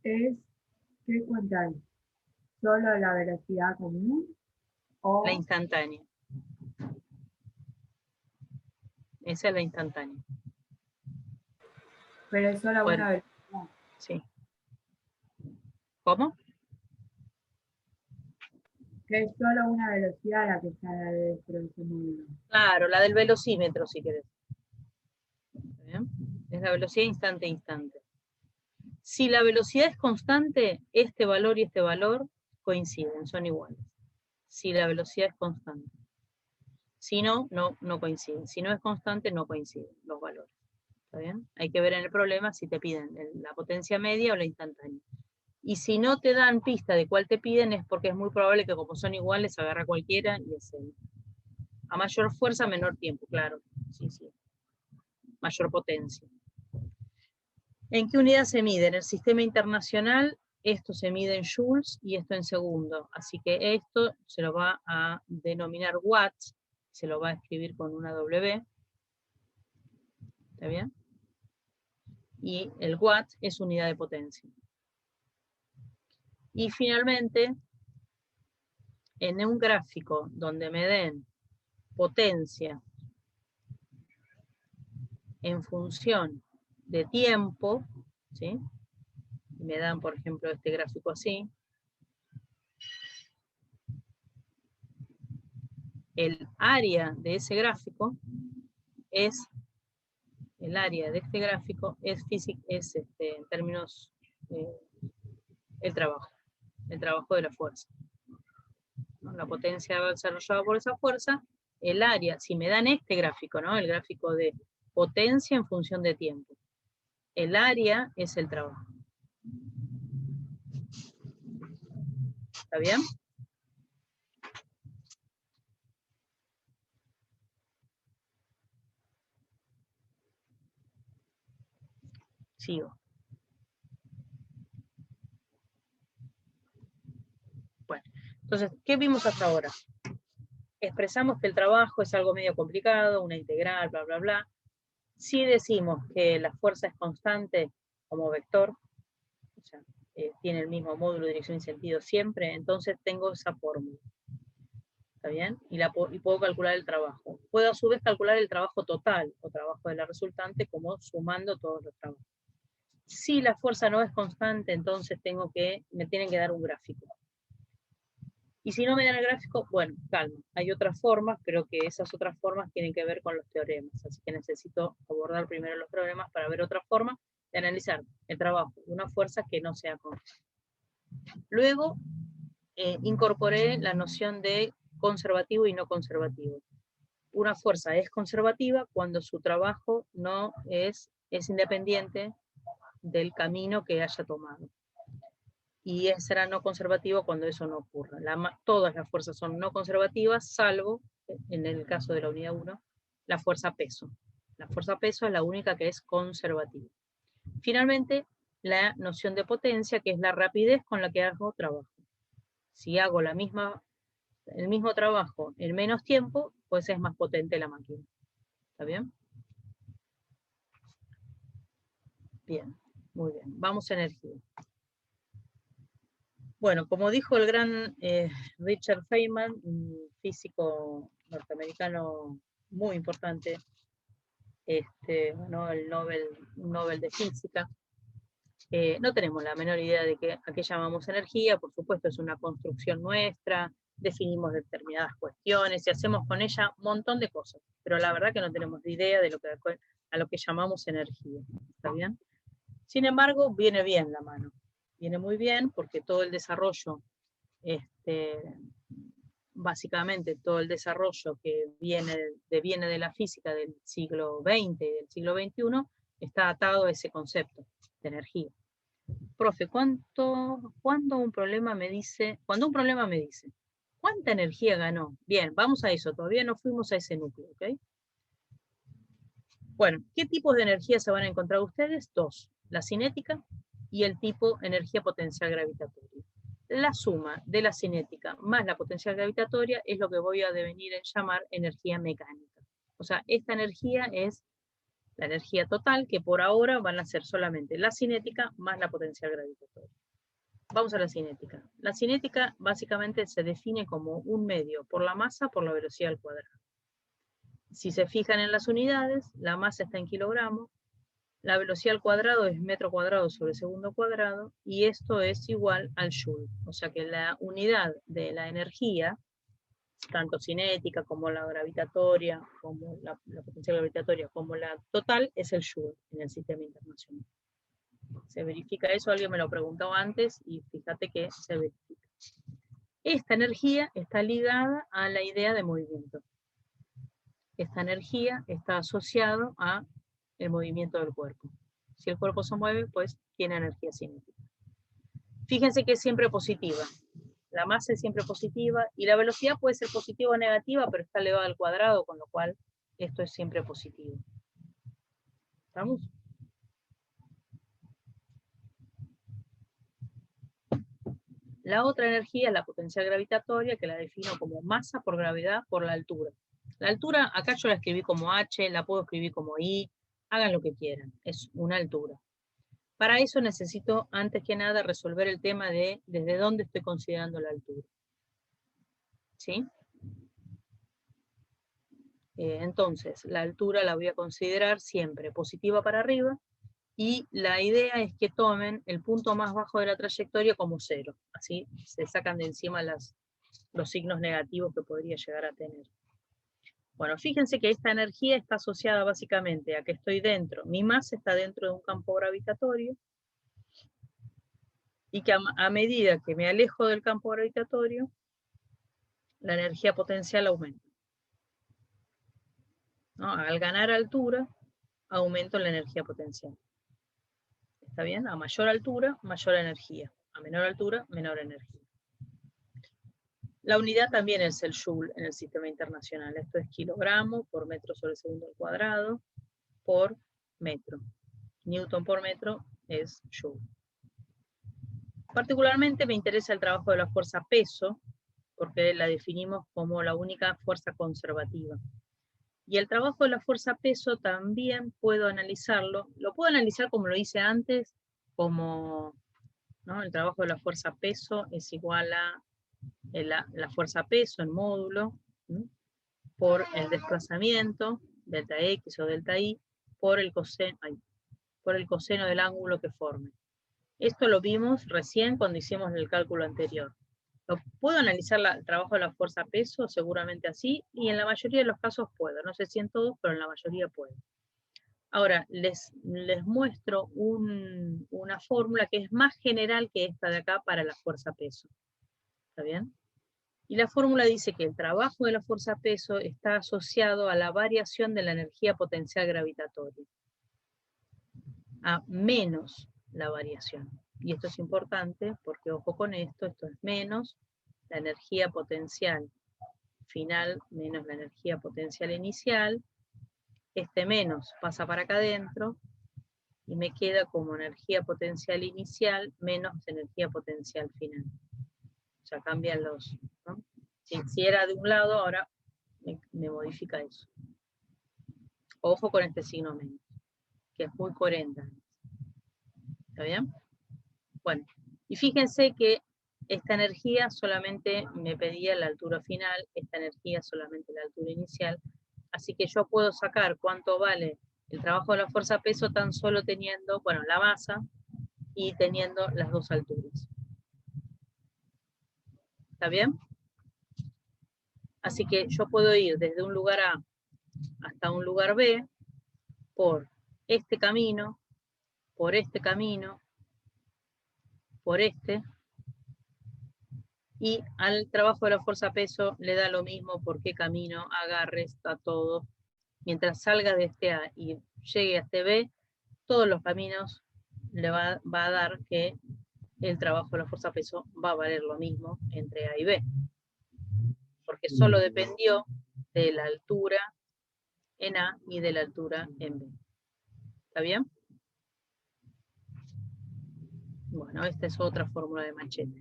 es, ¿qué cuenta? ¿Solo la velocidad común? O, La instantánea. Esa es la instantánea. pero es solo Bueno, una velocidad. sí. ¿Cómo? Que es solo una velocidad la que está dentro de ese módulo. Claro, la del velocímetro, si querés. ¿Está bien? Es la velocidad instante a instante. Si la velocidad es constante, este valor y este valor coinciden, son iguales. Si la velocidad es constante. Si no, no coinciden. Si no es constante, no coinciden los valores. ¿Está bien? Hay que ver en el problema si te piden la potencia media o la instantánea. Y si no te dan pista de cuál te piden, es porque es muy probable que como son iguales, agarra cualquiera y es a mayor fuerza, menor tiempo, claro. Sí, sí. Mayor potencia. ¿En qué unidad se mide? En el sistema internacional, esto se mide en joules y esto en segundo. Así que esto se lo va a denominar watts, se lo va a escribir con una W. ¿Está bien? Y el watt es unidad de potencia. Y finalmente, en un gráfico donde me den potencia en función de tiempo, ¿sí?, me dan, por ejemplo, este gráfico así, el área de ese gráfico es, el área de este gráfico es en términos, el trabajo de la fuerza, ¿no? La potencia desarrollada por esa fuerza, el área, si me dan este gráfico, ¿no?, el gráfico de potencia en función de tiempo. El área es el trabajo. ¿Está bien? Sigo. Bueno, entonces, ¿qué vimos hasta ahora? Expresamos que el trabajo es algo medio complicado, una integral, bla, bla, bla. Si decimos que la fuerza es constante como vector, o sea, tiene el mismo módulo, dirección y sentido siempre, entonces tengo esa fórmula. ¿Está bien? Y puedo calcular el trabajo. Puedo a su vez calcular el trabajo total, o trabajo de la resultante, como sumando todos los trabajos. Si la fuerza no es constante, entonces me tienen que dar un gráfico. Y si no me dan el gráfico, bueno, calma. Hay otras formas, pero que esas otras formas tienen que ver con los teoremas. Así que necesito abordar primero los teoremas para ver otra forma de analizar el trabajo de una fuerza que no sea constante. Luego, incorporé la noción de conservativo y no conservativo. Una fuerza es conservativa cuando su trabajo no es independiente del camino que haya tomado. Y será no conservativo cuando eso no ocurra. Todas las fuerzas son no conservativas, salvo, en el caso de la unidad 1, la fuerza peso. La fuerza peso es la única que es conservativa. Finalmente, la noción de potencia, que es la rapidez con la que hago trabajo. Si hago el mismo trabajo en menos tiempo, pues es más potente la máquina. ¿Está bien? Bien, muy bien. Vamos a energía. Bueno, como dijo el gran Richard Feynman, un físico norteamericano muy importante, bueno, un Nobel de Física, no tenemos la menor idea de a qué llamamos energía, por supuesto es una construcción nuestra, definimos determinadas cuestiones y hacemos con ella un montón de cosas, pero la verdad que no tenemos idea de a lo que llamamos energía. ¿Está bien? Sin embargo, viene bien la mano. Viene muy bien porque todo el desarrollo, básicamente todo el desarrollo que viene de la física del siglo XX y del siglo XXI, está atado a ese concepto de energía. Profe, cuando un problema me dice, ¿cuánta energía ganó? Bien, vamos a eso, todavía no fuimos a ese núcleo, ¿ok? Bueno, ¿qué tipos de energía se van a encontrar ustedes? Dos, la cinética y el tipo energía potencial gravitatoria. La suma de la cinética más la potencial gravitatoria es lo que voy a devenir en llamar energía mecánica. O sea, esta energía es la energía total, que por ahora van a ser solamente la cinética más la potencial gravitatoria. Vamos a la cinética. La cinética básicamente se define como un medio por la masa por la velocidad al cuadrado. Si se fijan en las unidades, la masa está en kilogramos, la velocidad al cuadrado es metro cuadrado sobre segundo cuadrado, y esto es igual al joule. O sea que la unidad de la energía, tanto cinética como la gravitatoria, como la potencial gravitatoria, como la total, es el joule en el sistema internacional. Se verifica eso, alguien me lo preguntó antes, y fíjate que se verifica. Esta energía está ligada a la idea de movimiento. Esta energía está asociada a el movimiento del cuerpo. Si el cuerpo se mueve, pues tiene energía cinética. Fíjense que es siempre positiva. La masa es siempre positiva, y la velocidad puede ser positiva o negativa, pero está elevada al cuadrado, con lo cual esto es siempre positivo. ¿Estamos? La otra energía es la potencial gravitatoria, que la defino como masa por gravedad por la altura. La altura, acá yo la escribí como h, la puedo escribir como i, hagan lo que quieran, es una altura. Para eso necesito, antes que nada, resolver el tema de desde dónde estoy considerando la altura. ¿Sí? Entonces, la altura la voy a considerar siempre positiva para arriba, y la idea es que tomen el punto más bajo de la trayectoria como 0. Así se sacan de encima los signos negativos que podría llegar a tener. Bueno, fíjense que esta energía está asociada básicamente a que estoy dentro, mi masa está dentro de un campo gravitatorio, y que a medida que me alejo del campo gravitatorio, la energía potencial aumenta. ¿No? Al ganar altura, aumento en la energía potencial. ¿Está bien? A mayor altura, mayor energía. A menor altura, menor energía. La unidad también es el joule en el sistema internacional. Esto es kilogramo por metro sobre segundo al cuadrado por metro. Newton por metro es joule. Particularmente me interesa el trabajo de la fuerza peso, porque la definimos como la única fuerza conservativa. Y el trabajo de la fuerza peso también puedo analizarlo. Lo puedo analizar como lo hice antes, como, ¿no? El trabajo de la fuerza peso es igual a la fuerza peso en módulo, ¿sí? Por el desplazamiento, delta X o delta Y, por el coseno del ángulo que forme. Esto lo vimos recién cuando hicimos el cálculo anterior. ¿Puedo analizar el trabajo de la fuerza peso? Seguramente así, y en la mayoría de los casos puedo. No sé si en todos, pero en la mayoría puedo. Ahora, les muestro una fórmula que es más general que esta de acá para la fuerza peso. ¿Está bien? Y la fórmula dice que el trabajo de la fuerza peso está asociado a la variación de la energía potencial gravitatoria, a menos la variación. Y esto es importante porque, ojo con esto es menos la energía potencial final menos la energía potencial inicial. Este menos pasa para acá adentro y me queda como energía potencial inicial menos energía potencial final. O sea, cambian los, ¿no? Si era de un lado, ahora me modifica eso. Ojo con este signo menos, que es muy coherente. ¿Está bien? Bueno, y fíjense que esta energía solamente me pedía la altura final, esta energía solamente la altura inicial, así que yo puedo sacar cuánto vale el trabajo de la fuerza peso tan solo teniendo, bueno, la masa y teniendo las dos alturas. ¿Está bien? Así que yo puedo ir desde un lugar A hasta un lugar B por este camino, por este camino, por este, y al trabajo de la fuerza peso le da lo mismo por qué camino agarre, está todo. Mientras salga de este A y llegue a este B, todos los caminos le va a dar que el trabajo de la fuerza peso va a valer lo mismo entre A y B. Porque solo dependió de la altura en A y de la altura en B. ¿Está bien? Bueno, esta es otra fórmula de Machete.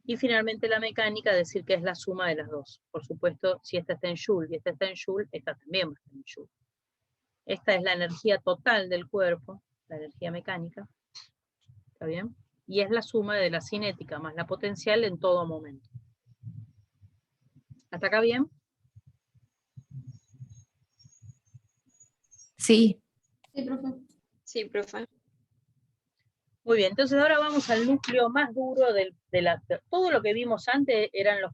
Y finalmente la mecánica, decir que es la suma de las dos. Por supuesto, si esta está en Joule y esta está en Joule, esta también va a estar en Joule. Esta es la energía total del cuerpo, la energía mecánica. ¿Está bien? Y es la suma de la cinética más la potencial en todo momento. ¿Hasta acá bien? Sí. Sí, profe. Sí, profe. Muy bien, entonces ahora vamos al núcleo más duro de todo lo que vimos antes eran los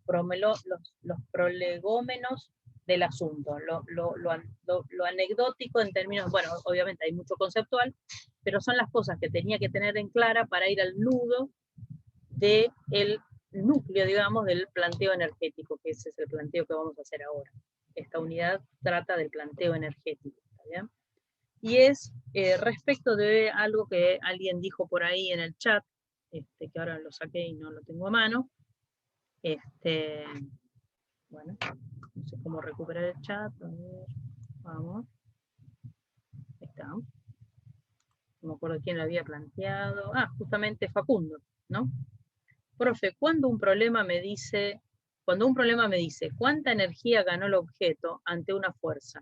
prolegómenos del asunto, lo anecdótico en términos, bueno, obviamente hay mucho conceptual, pero son las cosas que tenía que tener en clara para ir al nudo del núcleo, digamos, del planteo energético, que ese es el planteo que vamos a hacer ahora. Esta unidad trata del planteo energético, ¿está bien? Y es respecto de algo que alguien dijo por ahí en el chat, que ahora lo saqué y no lo tengo a mano. Bueno, no sé cómo recuperar el chat. A ver, vamos. Ahí está. No me acuerdo quién lo había planteado. Ah, justamente Facundo, ¿no? Profe, cuando un problema me dice cuánta energía ganó el objeto ante una fuerza.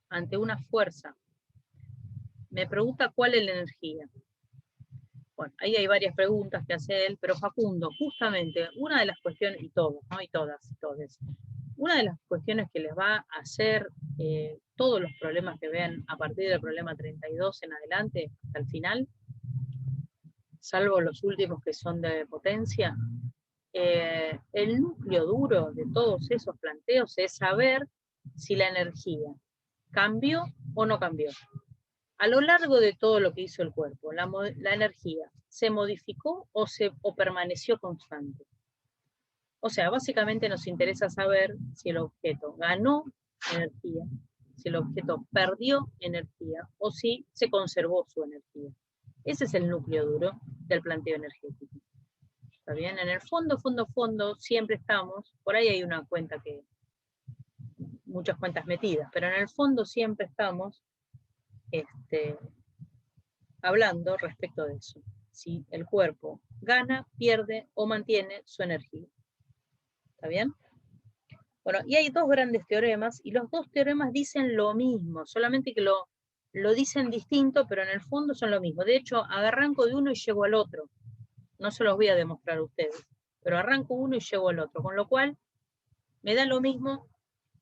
Ante una fuerza. Me pregunta cuál es la energía. Bueno, ahí hay varias preguntas que hace él, pero Facundo, justamente, una de las cuestiones, y todos, ¿no? Y todas, una de las cuestiones que les va a hacer todos los problemas que vean a partir del problema 32 en adelante, hasta el final, salvo los últimos que son de potencia, el núcleo duro de todos esos planteos es saber si la energía cambió o no cambió. A lo largo de todo lo que hizo el cuerpo, la energía, ¿se modificó o permaneció constante? O sea, básicamente nos interesa saber si el objeto ganó energía, si el objeto perdió energía o si se conservó su energía. Ese es el núcleo duro del planteo energético. ¿Está bien? En el fondo, siempre estamos, por ahí hay una cuenta que, muchas cuentas metidas, pero en el fondo siempre estamos hablando respecto de eso. Si el cuerpo gana, pierde o mantiene su energía. ¿Está bien? Bueno, y hay dos grandes teoremas, y los dos teoremas dicen lo mismo, solamente que lo dicen distinto, pero en el fondo son lo mismo. De hecho, arranco de uno y llego al otro. No se los voy a demostrar a ustedes, pero arranco uno y llego al otro, con lo cual me da lo mismo.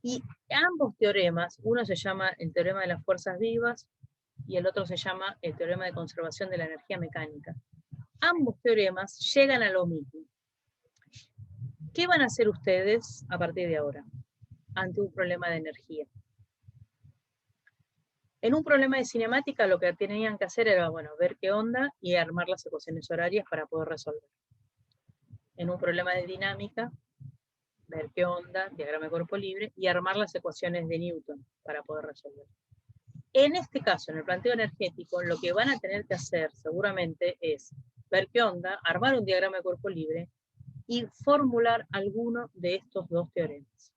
Y ambos teoremas, uno se llama el teorema de las fuerzas vivas y el otro se llama el teorema de conservación de la energía mecánica. Ambos teoremas llegan a lo mismo. ¿Qué van a hacer ustedes a partir de ahora ante un problema de energía? En un problema de cinemática lo que tenían que hacer era, bueno, ver qué onda y armar las ecuaciones horarias para poder resolver. En un problema de dinámica, ver qué onda, diagrama de cuerpo libre, y armar las ecuaciones de Newton para poder resolver. En este caso, en el planteo energético, lo que van a tener que hacer seguramente es ver qué onda, armar un diagrama de cuerpo libre y formular alguno de estos dos teoremas.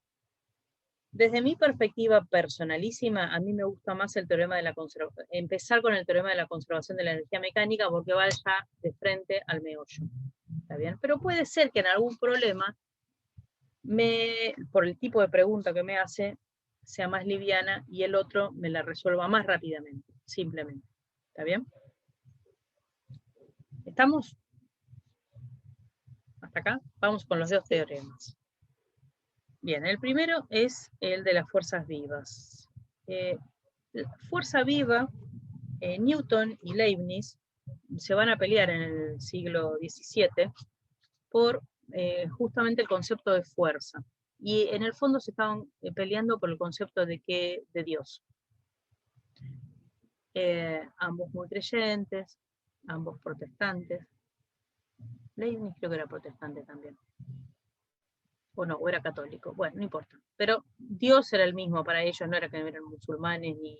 Desde mi perspectiva personalísima, a mí me gusta más el teorema de la conservación, empezar con el teorema de la conservación de la energía mecánica porque va ya de frente al meollo. ¿Está bien? Pero puede ser que en algún problema, por el tipo de pregunta que me hace, sea más liviana y el otro me la resuelva más rápidamente, simplemente. ¿Está bien? ¿Estamos? ¿Hasta acá? Vamos con los dos teoremas. Bien, el primero es el de las fuerzas vivas. La fuerza viva, Newton y Leibniz se van a pelear en el siglo XVII por justamente el concepto de fuerza. Y en el fondo se estaban peleando por el concepto de Dios. Ambos muy creyentes, ambos protestantes. Leibniz creo que era protestante también. O no, o era católico. Bueno, no importa. Pero Dios era el mismo para ellos, no era que eran musulmanes ni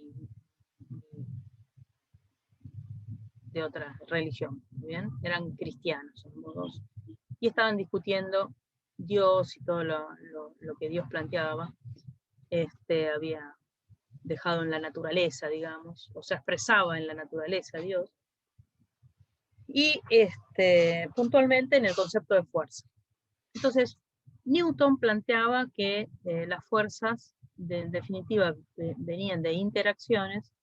de otra religión. ¿Bien? Eran cristianos, ambos dos. Y estaban discutiendo Dios y todo lo que Dios planteaba. Había dejado en la naturaleza, digamos, o se expresaba en la naturaleza Dios. Y puntualmente en el concepto de fuerza. Entonces, Newton planteaba que las fuerzas, en definitiva, venían de interacciones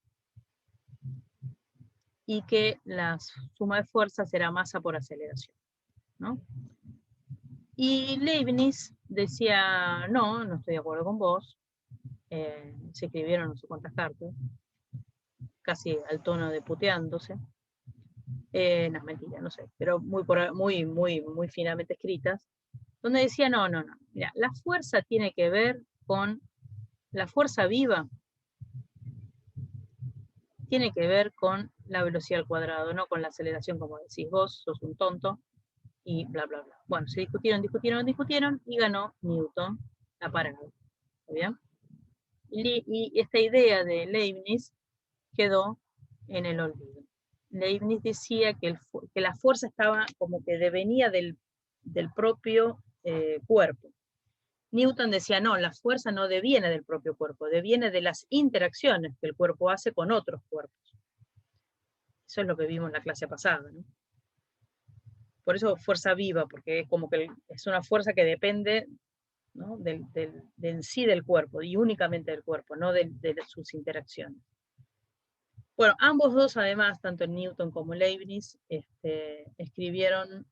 y que la suma de fuerzas era masa por aceleración, ¿no? Y Leibniz decía, no estoy de acuerdo con vos. Se escribieron no sé cuántas cartas, casi al tono de puteándose. No, mentira, no sé, pero muy finamente escritas, donde decía, no, mira, la fuerza tiene que ver con, la fuerza viva tiene que ver con la velocidad al cuadrado, no con la aceleración, como decís vos, sos un tonto, y bla, bla, bla. Bueno, se discutieron, y ganó Newton la parada. ¿Está bien? Y esta idea de Leibniz quedó en el olvido. Leibniz decía que la fuerza estaba como que devenía del propio cuerpo. Newton decía, no, la fuerza no deviene del propio cuerpo, deviene de las interacciones que el cuerpo hace con otros cuerpos. Eso es lo que vimos en la clase pasada, ¿no? Por eso fuerza viva, porque es como que es una fuerza que depende, ¿no? de en sí del cuerpo, y únicamente del cuerpo, no de sus interacciones. Bueno, ambos dos, además, tanto Newton como Leibniz, escribieron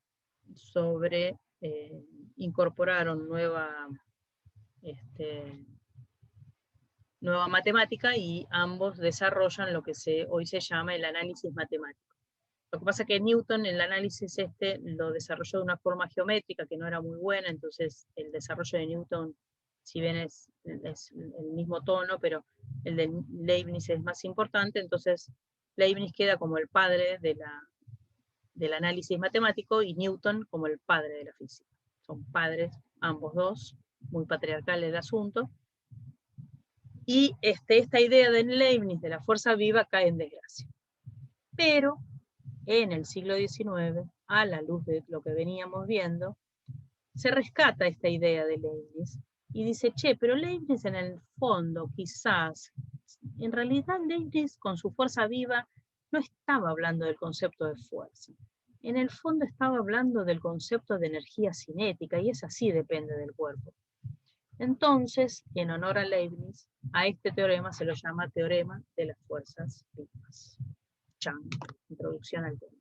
sobre, incorporaron nueva matemática, y ambos desarrollan lo que hoy se llama el análisis matemático. Lo que pasa es que Newton el análisis lo desarrolló de una forma geométrica que no era muy buena, entonces el desarrollo de Newton, si bien es el mismo tono, pero el de Leibniz es más importante, entonces Leibniz queda como el padre del análisis matemático y Newton como el padre de la física. Son padres ambos dos, muy patriarcal el asunto, y esta idea de Leibniz de la fuerza viva cae en desgracia. Pero en el siglo XIX, a la luz de lo que veníamos viendo, se rescata esta idea de Leibniz y dice, che, pero Leibniz en el fondo quizás, en realidad Leibniz con su fuerza viva no estaba hablando del concepto de fuerza. En el fondo estaba hablando del concepto de energía cinética, y esa sí depende del cuerpo. Entonces, en honor a Leibniz, a este teorema se lo llama teorema de las fuerzas vivas. Chan, introducción al tema.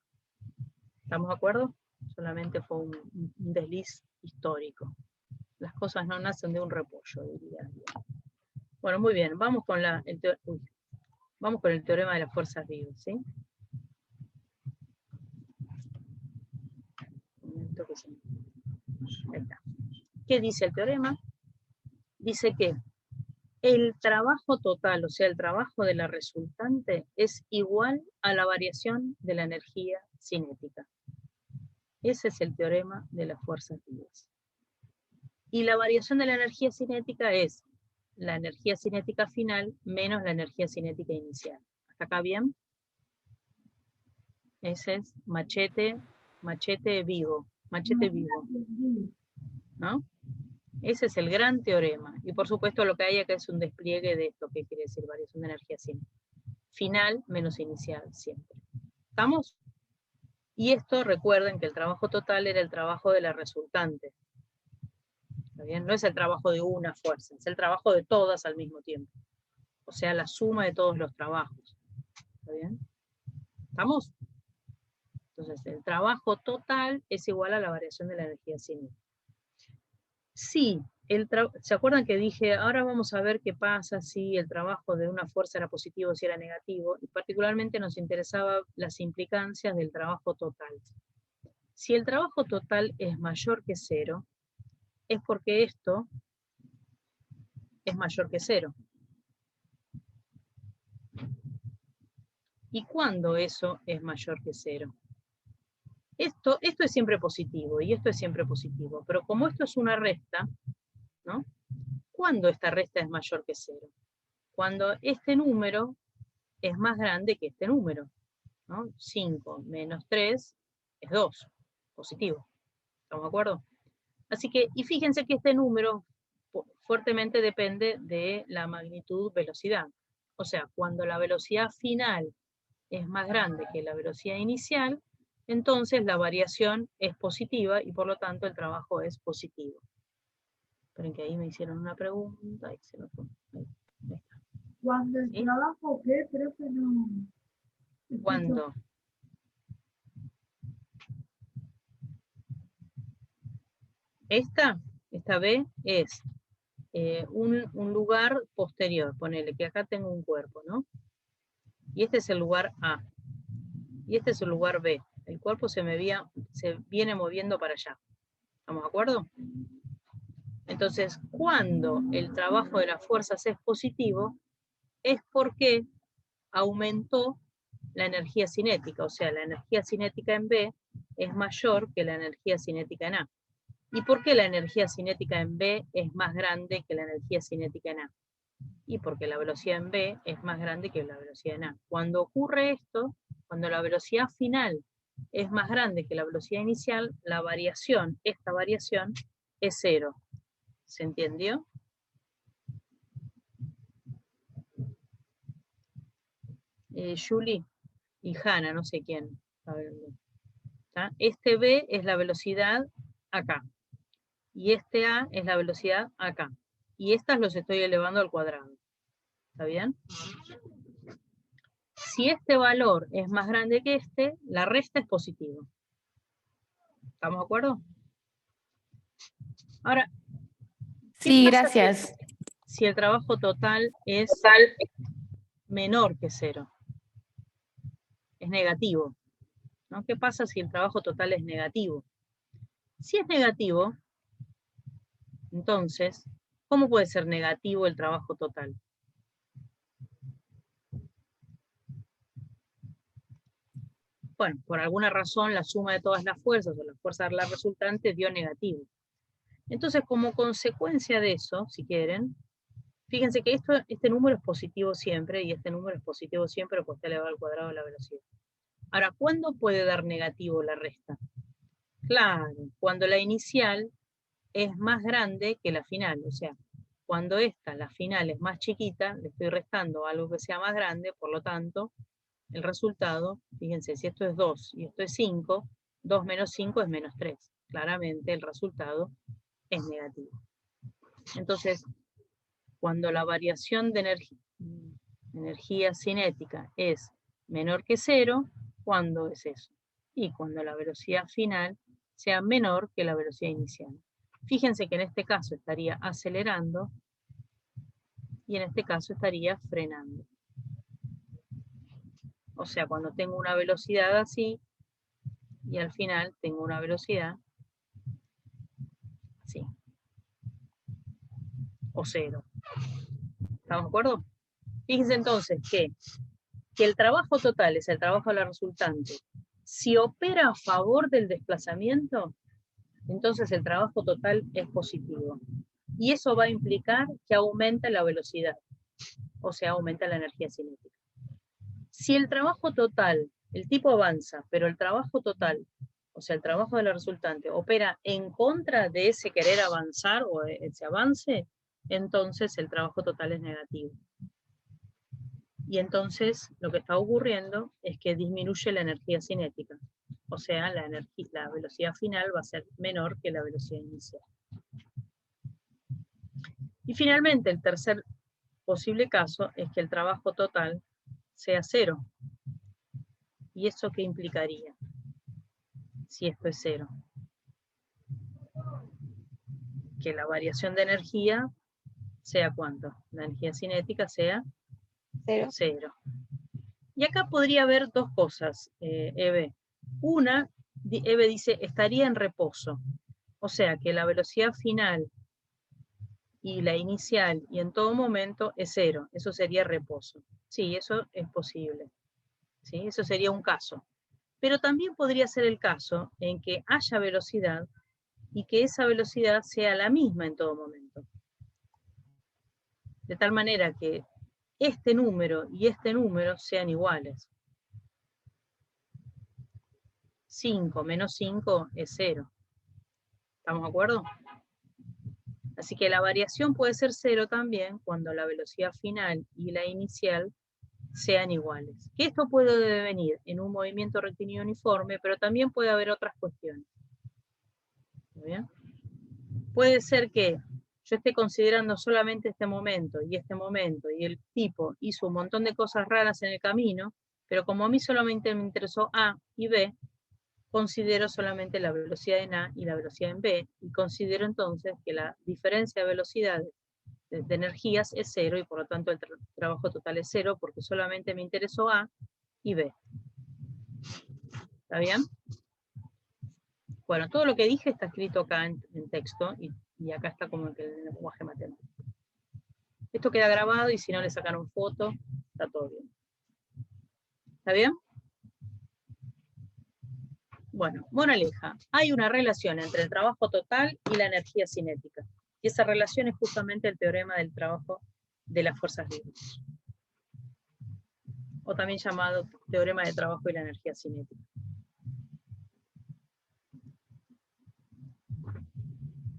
¿Estamos de acuerdo? Solamente fue un desliz histórico. Las cosas no nacen de un repollo, diría yo. Bueno, muy bien, vamos con el teorema de las fuerzas vivas, ¿sí? Ahí está. ¿Qué dice el teorema? Dice que el trabajo total, o sea, el trabajo de la resultante, es igual a la variación de la energía cinética. Ese es el teorema de las fuerzas vivas. Y la variación de la energía cinética es la energía cinética final menos la energía cinética inicial. ¿Hasta acá bien? Ese es machete vivo, ¿no? Ese es el gran teorema. Y por supuesto lo que hay acá es un despliegue de esto, que quiere decir variación de energía cinética. Final menos inicial, siempre. ¿Estamos? Y esto, recuerden que el trabajo total era el trabajo de la resultante. ¿Está bien? No es el trabajo de una fuerza, es el trabajo de todas al mismo tiempo. O sea, la suma de todos los trabajos. ¿Está bien? ¿Estamos? Entonces, el trabajo total es igual a la variación de la energía cinética. Sí, ¿se acuerdan que dije, ahora vamos a ver qué pasa si el trabajo de una fuerza era positivo o si era negativo? Y particularmente nos interesaban las implicancias del trabajo total. Si el trabajo total es mayor que 0, es porque esto es mayor que 0. ¿Y cuándo eso es mayor que 0? Esto es siempre positivo, y esto es siempre positivo, pero como esto es una resta, ¿no? ¿Cuándo esta resta es mayor que 0? Cuando este número es más grande que este número, ¿no? 5 menos 3 es 2, positivo. ¿Estamos de acuerdo? Así que, y fíjense que este número fuertemente depende de la magnitud velocidad. O sea, cuando la velocidad final es más grande que la velocidad inicial, entonces la variación es positiva y por lo tanto el trabajo es positivo. Esperen que ahí me hicieron una pregunta. Ahí se me fue. Ahí está. Cuando el ¿Sí? trabajo, ¿qué? Creo que no. Cuando esta B es un lugar posterior, ponele que acá tengo un cuerpo, ¿no? Y este es el lugar A. Y este es el lugar B. El cuerpo se viene moviendo para allá. ¿Estamos de acuerdo? Entonces, cuando el trabajo de las fuerzas es positivo, es porque aumentó la energía cinética, o sea, la energía cinética en B es mayor que la energía cinética en A. ¿Y por qué la energía cinética en B es más grande que la energía cinética en A? Y porque la velocidad en B es más grande que la velocidad en A. Cuando ocurre esto, cuando la velocidad final es más grande que la velocidad inicial, la variación, esta variación, es 0. ¿Se entendió? Julie y Hanna, no sé quién. A ver, ¿está? Este B es la velocidad acá. Y este A es la velocidad acá. Y estas los estoy elevando al cuadrado. ¿Está bien? Si este valor es más grande que este, la resta es positiva. ¿Estamos de acuerdo? Ahora, ¿qué Sí, pasa gracias. si el trabajo total es menor que 0? Es negativo, ¿no? ¿Qué pasa si el trabajo total es negativo? Si es negativo, entonces, ¿cómo puede ser negativo el trabajo total? Bueno, por alguna razón la suma de todas las fuerzas o las fuerzas de la resultante dio negativo. Entonces, como consecuencia de eso, si quieren, fíjense que este número es positivo siempre, y este número es positivo siempre porque está elevado al cuadrado de la velocidad. Ahora, ¿cuándo puede dar negativo la resta? Claro, cuando la inicial es más grande que la final, o sea, cuando la final es más chiquita, le estoy restando algo que sea más grande, por lo tanto, el resultado, fíjense, si esto es 2 y esto es 5, 2 menos 5 es menos 3. Claramente el resultado es negativo. Entonces, cuando la variación de energía cinética es menor que 0, ¿cuándo es eso? Y cuando la velocidad final sea menor que la velocidad inicial. Fíjense que en este caso estaría acelerando y en este caso estaría frenando. O sea, cuando tengo una velocidad así y al final tengo una velocidad así. O 0. ¿Estamos de acuerdo? Fíjense entonces que el trabajo total es el trabajo de la resultante. Si opera a favor del desplazamiento, entonces el trabajo total es positivo. Y eso va a implicar que aumenta la velocidad, o sea, aumenta la energía cinética. Si el trabajo total, el tipo avanza, pero el trabajo total, o sea, el trabajo de la resultante, opera en contra de ese querer avanzar o ese avance, entonces el trabajo total es negativo. Y entonces lo que está ocurriendo es que disminuye la energía cinética. O sea, la velocidad final va a ser menor que la velocidad inicial. Y finalmente, el tercer posible caso es que el trabajo total sea 0. ¿Y eso qué implicaría? Si esto es 0. Que la variación de energía sea ¿cuánto? La energía cinética sea 0. Y acá podría haber dos cosas, Eve. Una, Eve dice, estaría en reposo. O sea, que la velocidad final y la inicial y en todo momento es 0. Eso sería reposo. Sí, eso es posible. ¿Sí? Eso sería un caso. Pero también podría ser el caso en que haya velocidad y que esa velocidad sea la misma en todo momento. De tal manera que este número y este número sean iguales. 5 menos 5 es 0. ¿Estamos de acuerdo? Así que la variación puede ser 0 también cuando la velocidad final y la inicial sean iguales. Que esto puede devenir en un movimiento rectilíneo uniforme, pero también puede haber otras cuestiones. ¿Está bien? Puede ser que yo esté considerando solamente este momento, y el tipo hizo un montón de cosas raras en el camino, pero como a mí solamente me interesó A y B, considero solamente la velocidad en A y la velocidad en B, y considero entonces que la diferencia de velocidades de energías es 0, y por lo tanto el trabajo total es 0, porque solamente me interesó A y B. ¿Está bien? Bueno, todo lo que dije está escrito acá en texto, y acá está como que el lenguaje matemático. Esto queda grabado, y si no le sacaron foto, está todo bien. ¿Está bien? Bueno, moraleja, hay una relación entre el trabajo total y la energía cinética. Y esa relación es justamente el teorema del trabajo de las fuerzas libres. O también llamado teorema de trabajo y la energía cinética.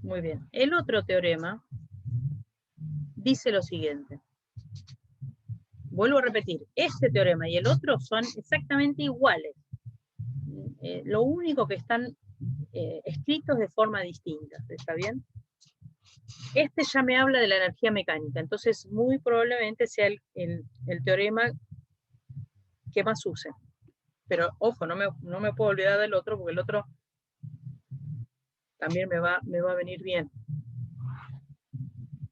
Muy bien. El otro teorema dice lo siguiente. Vuelvo a repetir, este teorema y el otro son exactamente iguales. Lo único que están escritos de forma distinta, ¿está bien? Este ya me habla de la energía mecánica, entonces muy probablemente sea el teorema que más use. Pero ojo, no me puedo olvidar del otro, porque el otro también me va a venir bien.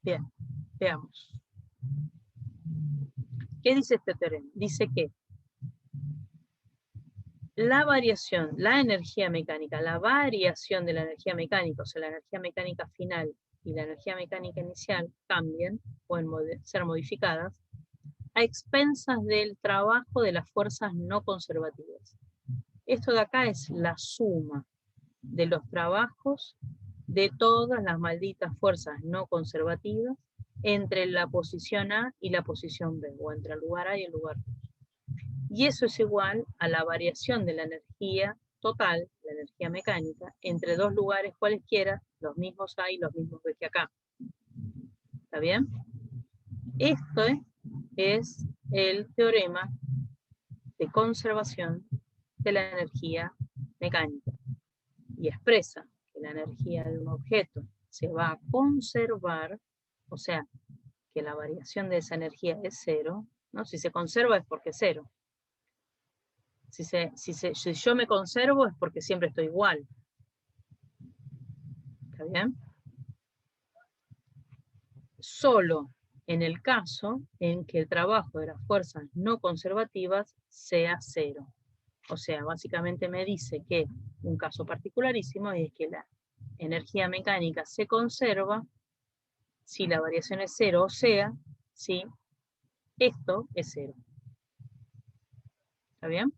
Bien, veamos. ¿Qué dice este teorema? Dice que la variación, la energía mecánica, la variación de la energía mecánica, o sea, la energía mecánica final y la energía mecánica inicial cambian, pueden ser modificadas, a expensas del trabajo de las fuerzas no conservativas. Esto de acá es la suma de los trabajos de todas las malditas fuerzas no conservativas entre la posición A y la posición B, o entre el lugar A y el lugar B. Y eso es igual a la variación de la energía total, la energía mecánica, entre dos lugares cualesquiera, los mismos A y los mismos B que acá. ¿Está bien? Esto es el teorema de conservación de la energía mecánica. Y expresa que la energía de un objeto se va a conservar, o sea, que la variación de esa energía es cero, ¿no? Si se conserva es porque es cero. Si yo me conservo es porque siempre estoy igual. ¿Está bien? Solo en el caso en que el trabajo de las fuerzas no conservativas sea cero. O sea, básicamente me dice que un caso particularísimo es que la energía mecánica se conserva si la variación es cero, o sea, si esto es cero. ¿Está bien?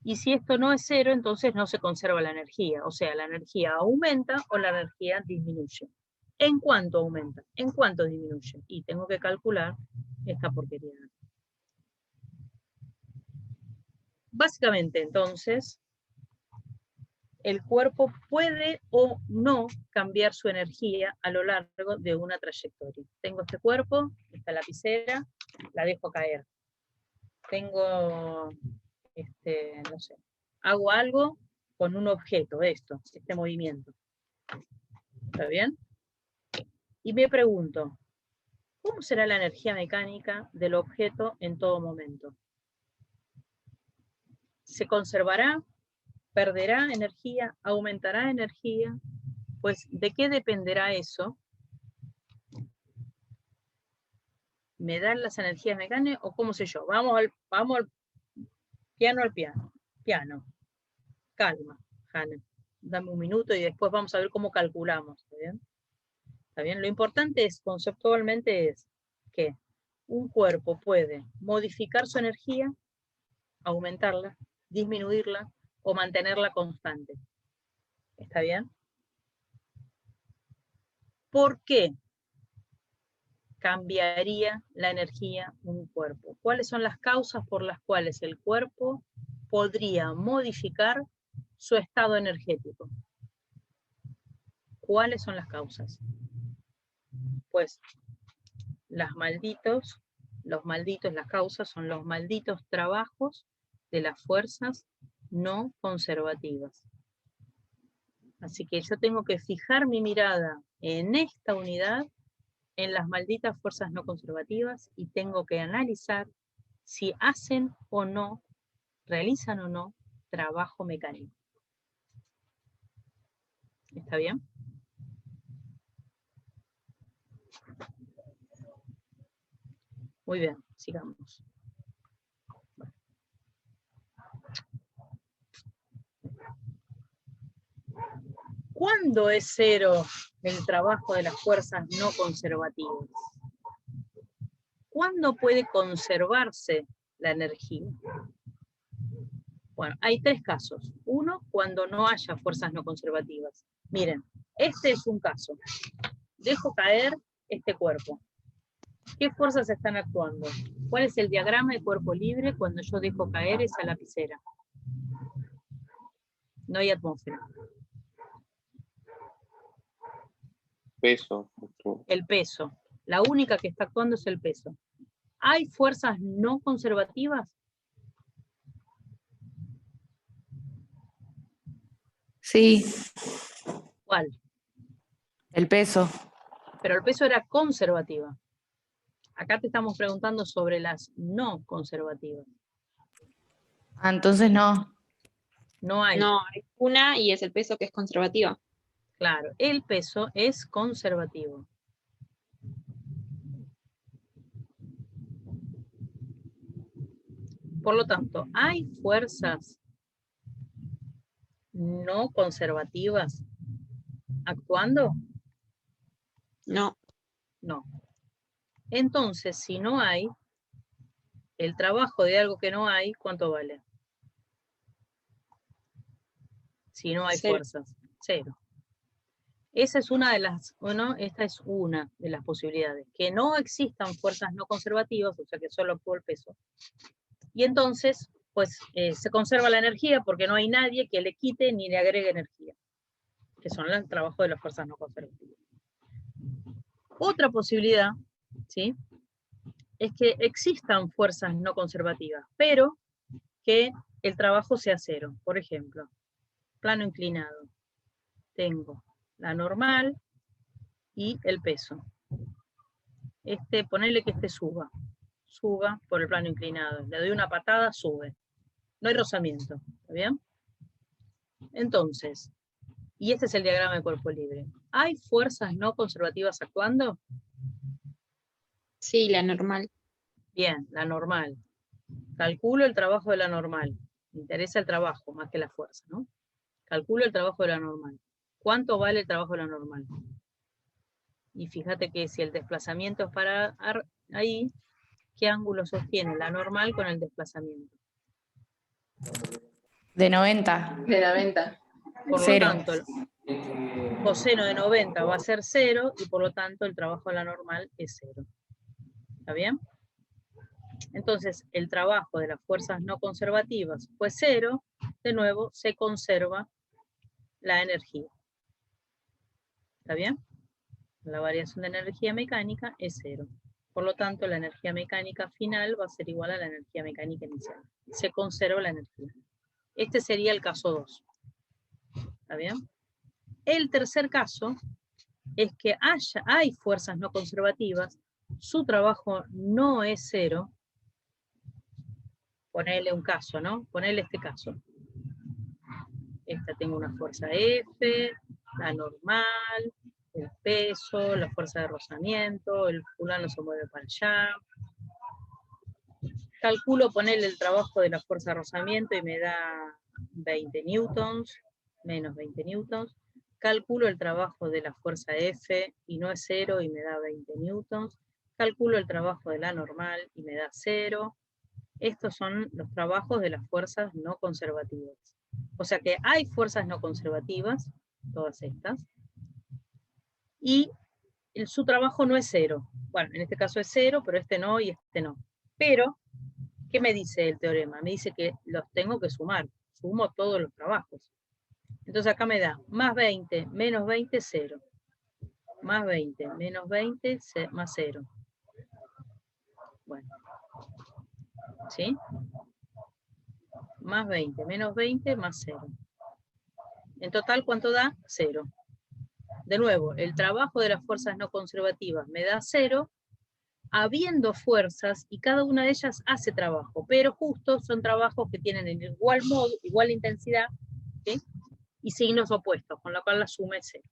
Y si esto no es cero, entonces no se conserva la energía. O sea, la energía aumenta o la energía disminuye. ¿En cuánto aumenta? ¿En cuánto disminuye? Y tengo que calcular esta porquería. Básicamente, entonces, el cuerpo puede o no cambiar su energía a lo largo de una trayectoria. Tengo este cuerpo, esta lapicera, la dejo caer. Tengo, no sé, hago algo con un objeto, este movimiento. ¿Está bien? Y me pregunto, ¿cómo será la energía mecánica del objeto en todo momento? ¿Se conservará? ¿Perderá energía? ¿Aumentará energía? Pues, ¿de qué dependerá eso? ¿Me dan las energías mecánicas o cómo sé yo? Vamos al piano. Piano. Calma, Hanna. Dame un minuto y después vamos a ver cómo calculamos. ¿Está bien? ¿Está bien? Lo importante es, conceptualmente, es que un cuerpo puede modificar su energía, aumentarla, disminuirla o mantenerla constante. ¿Está bien? ¿Por qué cambiaría la energía un cuerpo? ¿Cuáles son las causas por las cuales el cuerpo podría modificar su estado energético? ¿Cuáles son las causas? Pues las causas son los malditos trabajos de las fuerzas no conservativas. Así que yo tengo que fijar mi mirada en esta unidad, en las malditas fuerzas no conservativas, y tengo que analizar si hacen o no, realizan o no, trabajo mecánico. ¿Está bien? Muy bien, sigamos. ¿Cuándo es cero el trabajo de las fuerzas no conservativas? ¿Cuándo puede conservarse la energía? Bueno, hay tres casos. Uno, cuando no haya fuerzas no conservativas. Miren, este es un caso. Dejo caer este cuerpo. ¿Qué fuerzas están actuando? ¿Cuál es el diagrama de cuerpo libre cuando yo dejo caer esa lapicera? No hay atmósfera. Peso. El peso. La única que está actuando es el peso. ¿Hay fuerzas no conservativas? Sí, ¿Cuál? el peso. Pero el peso era conservativa. Acá te estamos preguntando sobre las no conservativas. Ah, entonces no. No hay. No, hay una y es el peso que es conservativa. Claro, el peso es conservativo. Por lo tanto, ¿hay fuerzas no conservativas actuando? No, No. Entonces, si no hay, el trabajo de algo que no hay, ¿cuánto vale? Si no hay cero. fuerzas, cero. Esa es una de las, bueno, esta es una de las posibilidades. Que no existan fuerzas no conservativas, o sea que solo actúa el peso. Y entonces, pues, se conserva la energía porque no hay nadie que le quite ni le agregue energía, que son el trabajo de las fuerzas no conservativas. Otra posibilidad, ¿sí?, es que existan fuerzas no conservativas, pero que el trabajo sea cero. Por ejemplo, plano inclinado. Tengo la normal y el peso. Ponerle que suba por el plano inclinado. Le doy una patada, sube. No hay rozamiento, ¿está bien? Entonces, y este es el diagrama de cuerpo libre. ¿Hay fuerzas no conservativas actuando? Sí, la normal. Bien, la normal. Calculo el trabajo de la normal. Me interesa el trabajo más que la fuerza, ¿no? Calculo el trabajo de la normal. ¿Cuánto vale el trabajo de la normal? Y fíjate que si el desplazamiento es para ahí, ¿qué ángulo sostiene la normal con el desplazamiento? De 90. De 90. Por lo Cero. tanto, el coseno de 90 va a ser 0 y por lo tanto el trabajo de la normal es 0. ¿Está bien? Entonces, el trabajo de las fuerzas no conservativas fue 0, de nuevo se conserva la energía. ¿Está bien? La variación de energía mecánica es 0. Por lo tanto, la energía mecánica final va a ser igual a la energía mecánica inicial. Se conserva la energía. Este sería el caso 2. ¿Está bien? El tercer caso es que hay fuerzas no conservativas, su trabajo no es 0. Ponerle un caso, ¿no? Ponerle este caso. Esta tengo una fuerza F, la normal, el peso, la fuerza de rozamiento, el fulano se mueve para allá. Calculo ponerle el trabajo de la fuerza de rozamiento y me da 20 newtons, menos 20 newtons. Calculo el trabajo de la fuerza F y no es 0 y me da 20 newtons. Calculo el trabajo de la normal y me da 0. Estos son los trabajos de las fuerzas no conservativas. O sea que hay fuerzas no conservativas, todas estas, y su trabajo no es 0. Bueno, en este caso es 0, pero este no y este no. Pero, ¿qué me dice el teorema? Me dice que los tengo que sumar. Sumo todos los trabajos. Entonces acá me da más 20, menos 20, 0. Más 20, menos 20, más 0. Bueno. ¿Sí? Más 20, menos 20, más 0. En total, ¿cuánto da? 0. De nuevo, el trabajo de las fuerzas no conservativas me da 0, habiendo fuerzas, y cada una de ellas hace trabajo, pero justo son trabajos que tienen en igual modo, igual intensidad, ¿sí?, y signos opuestos, con lo cual la suma es 0.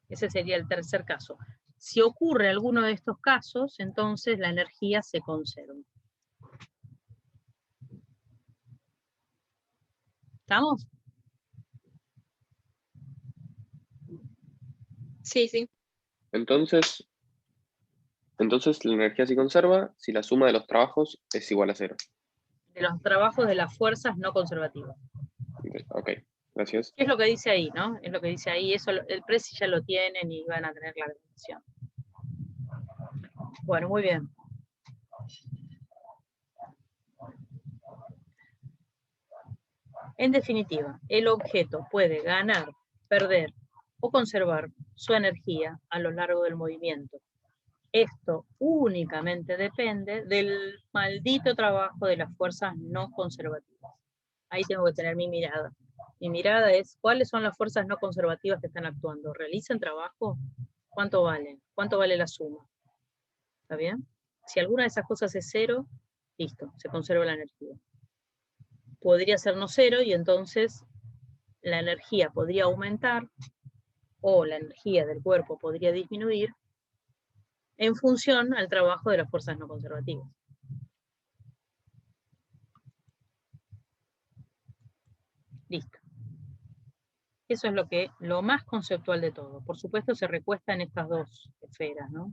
Ese sería el tercer caso. Si ocurre alguno de estos casos, entonces la energía se conserva. ¿Estamos? Sí, sí. Entonces la energía se conserva si la suma de los trabajos es igual a 0. De los trabajos de las fuerzas no conservativas. Ok, gracias. Es lo que dice ahí, ¿no? Es lo que dice ahí. Eso el Prezi ya lo tienen y van a tener la definición. Bueno, muy bien. En definitiva, el objeto puede ganar, perder o conservar su energía a lo largo del movimiento. Esto únicamente depende del maldito trabajo de las fuerzas no conservativas. Ahí tengo que tener mi mirada. Mi mirada es, ¿cuáles son las fuerzas no conservativas que están actuando? ¿Realizan trabajo? ¿Cuánto valen? ¿Cuánto vale la suma? ¿Está bien? Si alguna de esas cosas es 0, listo, se conserva la energía. Podría ser no 0 y entonces la energía podría aumentar o la energía del cuerpo podría disminuir en función al trabajo de las fuerzas no conservativas. Listo. Eso es lo más conceptual de todo. Por supuesto se recuesta en estas dos esferas, ¿no?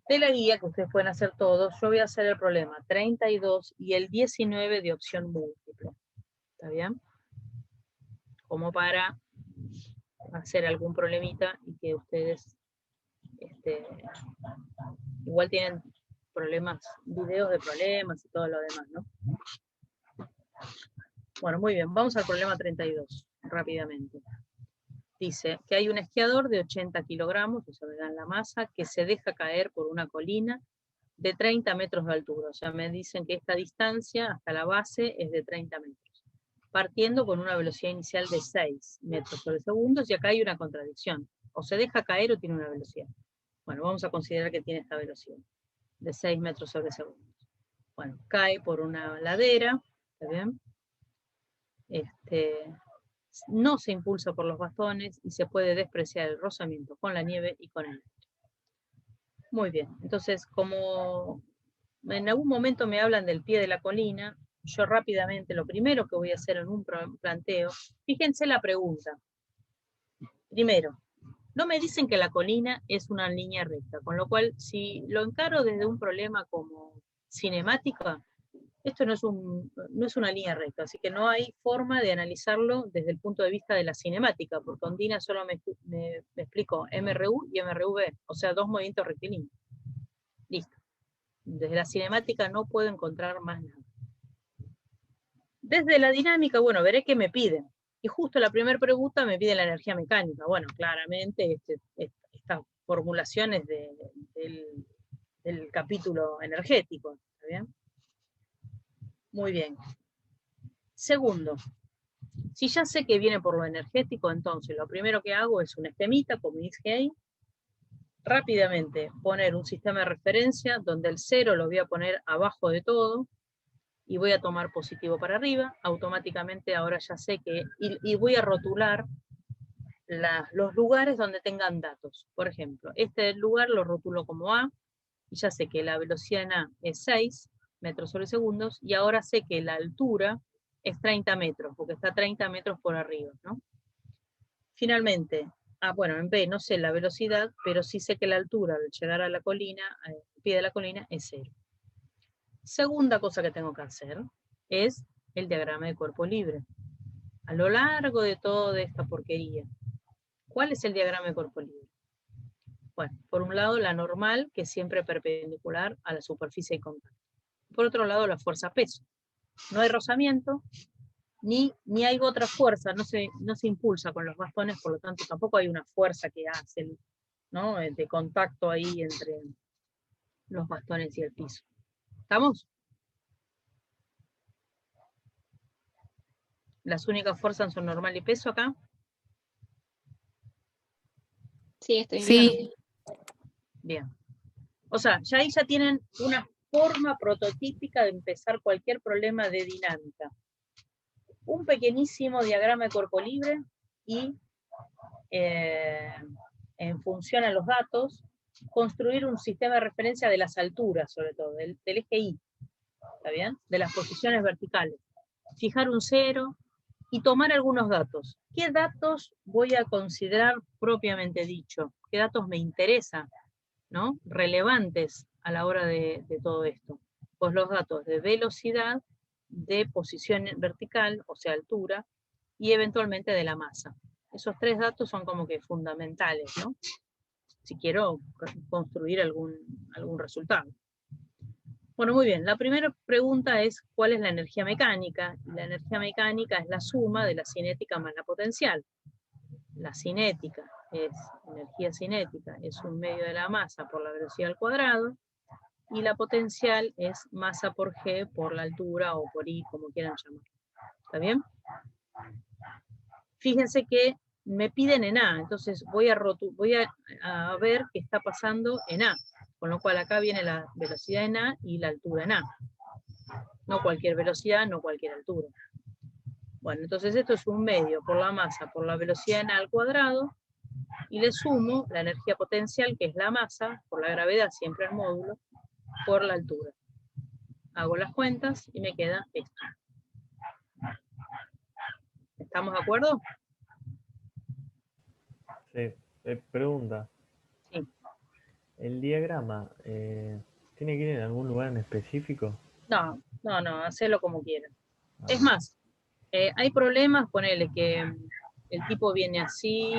De la guía, que ustedes pueden hacer todos, yo voy a hacer el problema 32 y el 19 de opción múltiple. ¿Está bien? como para hacer algún problemita y que ustedes igual tienen problemas, videos de problemas y todo lo demás, ¿no? Bueno, muy bien, vamos al problema 32, rápidamente. Dice que hay un esquiador de 80 kilogramos, o sea, me dan la masa, que se deja caer por una colina de 30 metros de altura. O sea, me dicen que esta distancia hasta la base es de 30 metros, partiendo con una velocidad inicial de 6 metros sobre segundo, y acá hay una contradicción. O se deja caer o tiene una velocidad. Bueno, vamos a considerar que tiene esta velocidad, de 6 metros sobre segundo. Bueno, cae por una ladera, ¿está bien? No se impulsa por los bastones y se puede despreciar el rozamiento con la nieve y con el aire. Muy bien, entonces como en algún momento me hablan del pie de la colina, yo rápidamente lo primero que voy a hacer en un planteo, fíjense la pregunta. Primero, no me dicen que la colina es una línea recta, con lo cual si lo encaro desde un problema como cinemática, esto no es una línea recta, así que no hay forma de analizarlo desde el punto de vista de la cinemática, porque Ondina solo me explicó MRU y MRV, o sea, dos movimientos rectilíneos. Listo. Desde la cinemática no puedo encontrar más nada. Desde la dinámica, bueno, veré qué me piden. Y justo la primera pregunta me pide la energía mecánica. Bueno, claramente estas formulaciones del capítulo energético, ¿está bien? Muy bien. Segundo, si ya sé que viene por lo energético, entonces lo primero que hago es un esquemita, como dije ahí, rápidamente poner un sistema de referencia donde el 0 lo voy a poner abajo de todo y voy a tomar positivo para arriba, automáticamente ahora ya sé que, y voy a rotular los lugares donde tengan datos. Por ejemplo, este lugar lo rotulo como A, y ya sé que la velocidad en A es 6 metros sobre segundos, y ahora sé que la altura es 30 metros, porque está 30 metros por arriba, ¿no? Finalmente, bueno, en B no sé la velocidad, pero sí sé que la altura al llegar a la colina, al pie de la colina, es 0. Segunda cosa que tengo que hacer es el diagrama de cuerpo libre. A lo largo de toda esta porquería, ¿cuál es el diagrama de cuerpo libre? Bueno, por un lado la normal, que es siempre perpendicular a la superficie de contacto. Por otro lado la fuerza-peso. No hay rozamiento, ni hay otra fuerza, no se impulsa con los bastones, por lo tanto tampoco hay una fuerza que hace, ¿no?, de contacto ahí entre los bastones y el piso. ¿Estamos? Las únicas fuerzas son normal y peso acá. Sí, estoy mirando. Sí, Bien. O sea, ahí ya tienen una forma prototípica de empezar cualquier problema de dinámica. Un pequeñísimo diagrama de cuerpo libre y en función a los datos, construir un sistema de referencia de las alturas, sobre todo, del eje Y, ¿está bien? De las posiciones verticales. Fijar un 0 y tomar algunos datos. ¿Qué datos voy a considerar propiamente dicho? ¿Qué datos me interesan, ¿no?, relevantes a la hora de todo esto? Pues los datos de velocidad, de posición vertical, o sea, altura, y eventualmente de la masa. Esos tres datos son como que fundamentales, ¿no?, si quiero construir algún resultado. Bueno, muy bien. La primera pregunta es, ¿cuál es la energía mecánica? La energía mecánica es la suma de la cinética más la potencial. La cinética es energía cinética, es un medio de la masa por la velocidad al cuadrado, y la potencial es masa por G por la altura o por I, como quieran llamar. ¿Está bien? Fíjense que me piden en A, entonces voy a ver qué está pasando en A, con lo cual acá viene la velocidad en A y la altura en A. No cualquier velocidad, no cualquier altura. Bueno, entonces esto es un medio por la masa, por la velocidad en A al cuadrado, y le sumo la energía potencial, que es la masa, por la gravedad, siempre al módulo, por la altura. Hago las cuentas y me queda esto. ¿Estamos de acuerdo? Sí. Pregunta. Sí. ¿El diagrama tiene que ir en algún lugar en específico? No, hacelo como quieran. Es más, hay problemas, ponele que el tipo viene así,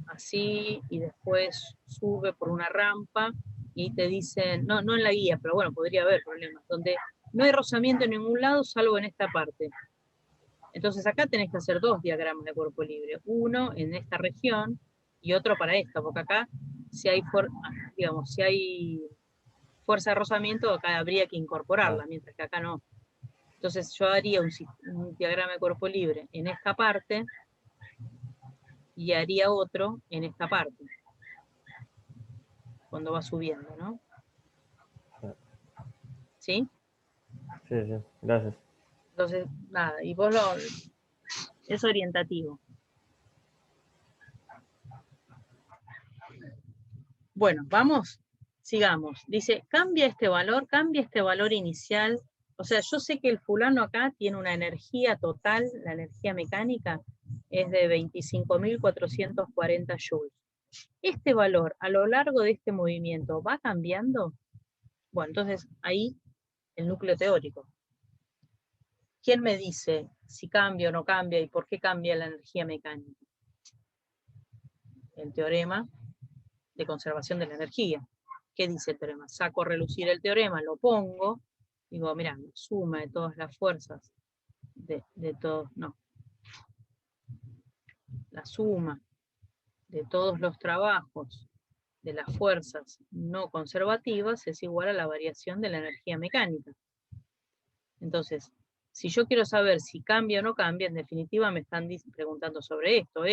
así, y después sube por una rampa, y te dicen, no en la guía, pero bueno, podría haber problemas, donde no hay rozamiento en ningún lado, salvo en esta parte. Entonces acá tenés que hacer 2 diagramas de cuerpo libre, uno en esta región, y otro para esta, porque acá, si hay, si hay fuerza de rozamiento, acá habría que incorporarla, mientras que acá no. Entonces yo haría un diagrama de cuerpo libre en esta parte, y haría otro en esta parte, cuando va subiendo, ¿no? ¿Sí? Sí, sí, gracias. Entonces, nada, y vos es orientativo. Bueno, vamos, sigamos. Dice, cambia este valor inicial. O sea, yo sé que el fulano acá tiene una energía total, la energía mecánica es de 25.440 joules. Este valor, a lo largo de este movimiento, ¿va cambiando? Bueno, entonces ahí el núcleo teórico. ¿Quién me dice si cambia o no cambia y por qué cambia la energía mecánica? El teorema de conservación de la energía. ¿Qué dice el teorema? Saco a relucir el teorema, lo pongo, digo, mirá, la suma de todas las fuerzas, la suma de todos los trabajos de las fuerzas no conservativas es igual a la variación de la energía mecánica. Entonces, si yo quiero saber si cambia o no cambia, en definitiva me están preguntando sobre esto.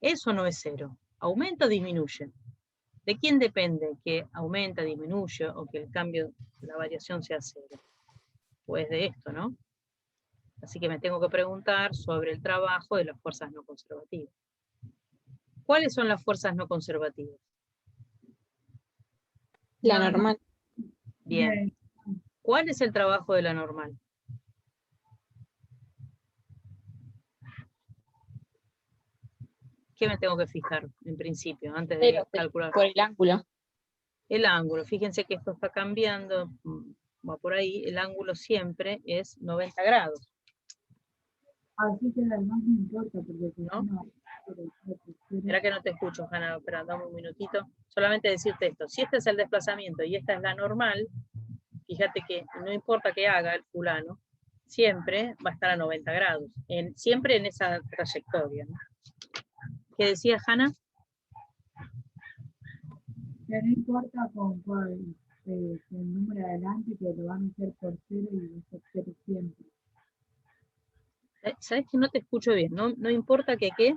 Eso no es cero. ¿Aumenta o disminuye? ¿De quién depende que aumenta, disminuye o que el cambio, la variación sea cero? Pues de esto, ¿no? Así que me tengo que preguntar sobre el trabajo de las fuerzas no conservativas. ¿Cuáles son las fuerzas no conservativas? La normal. Bien. ¿Cuál es el trabajo de la normal? ¿Qué me tengo que fijar en principio, antes de calcular? Por el ángulo. El ángulo, fíjense que esto está cambiando, va por ahí, el ángulo siempre es 90 grados. Así que además no importa, porque si ¿No? no. Espera que no te escucho, Hanna, espera, dame un minutito. Solamente decirte esto, si este es el desplazamiento y esta es la normal, fíjate que no importa qué haga el fulano, siempre va a estar a 90 grados, siempre en esa trayectoria, ¿no? ¿Qué decía Hanna? Que no importa con cuál el número adelante, que lo van a hacer por cero y va a ser cero siempre. ¿Sabes que no te escucho bien? No importa que qué.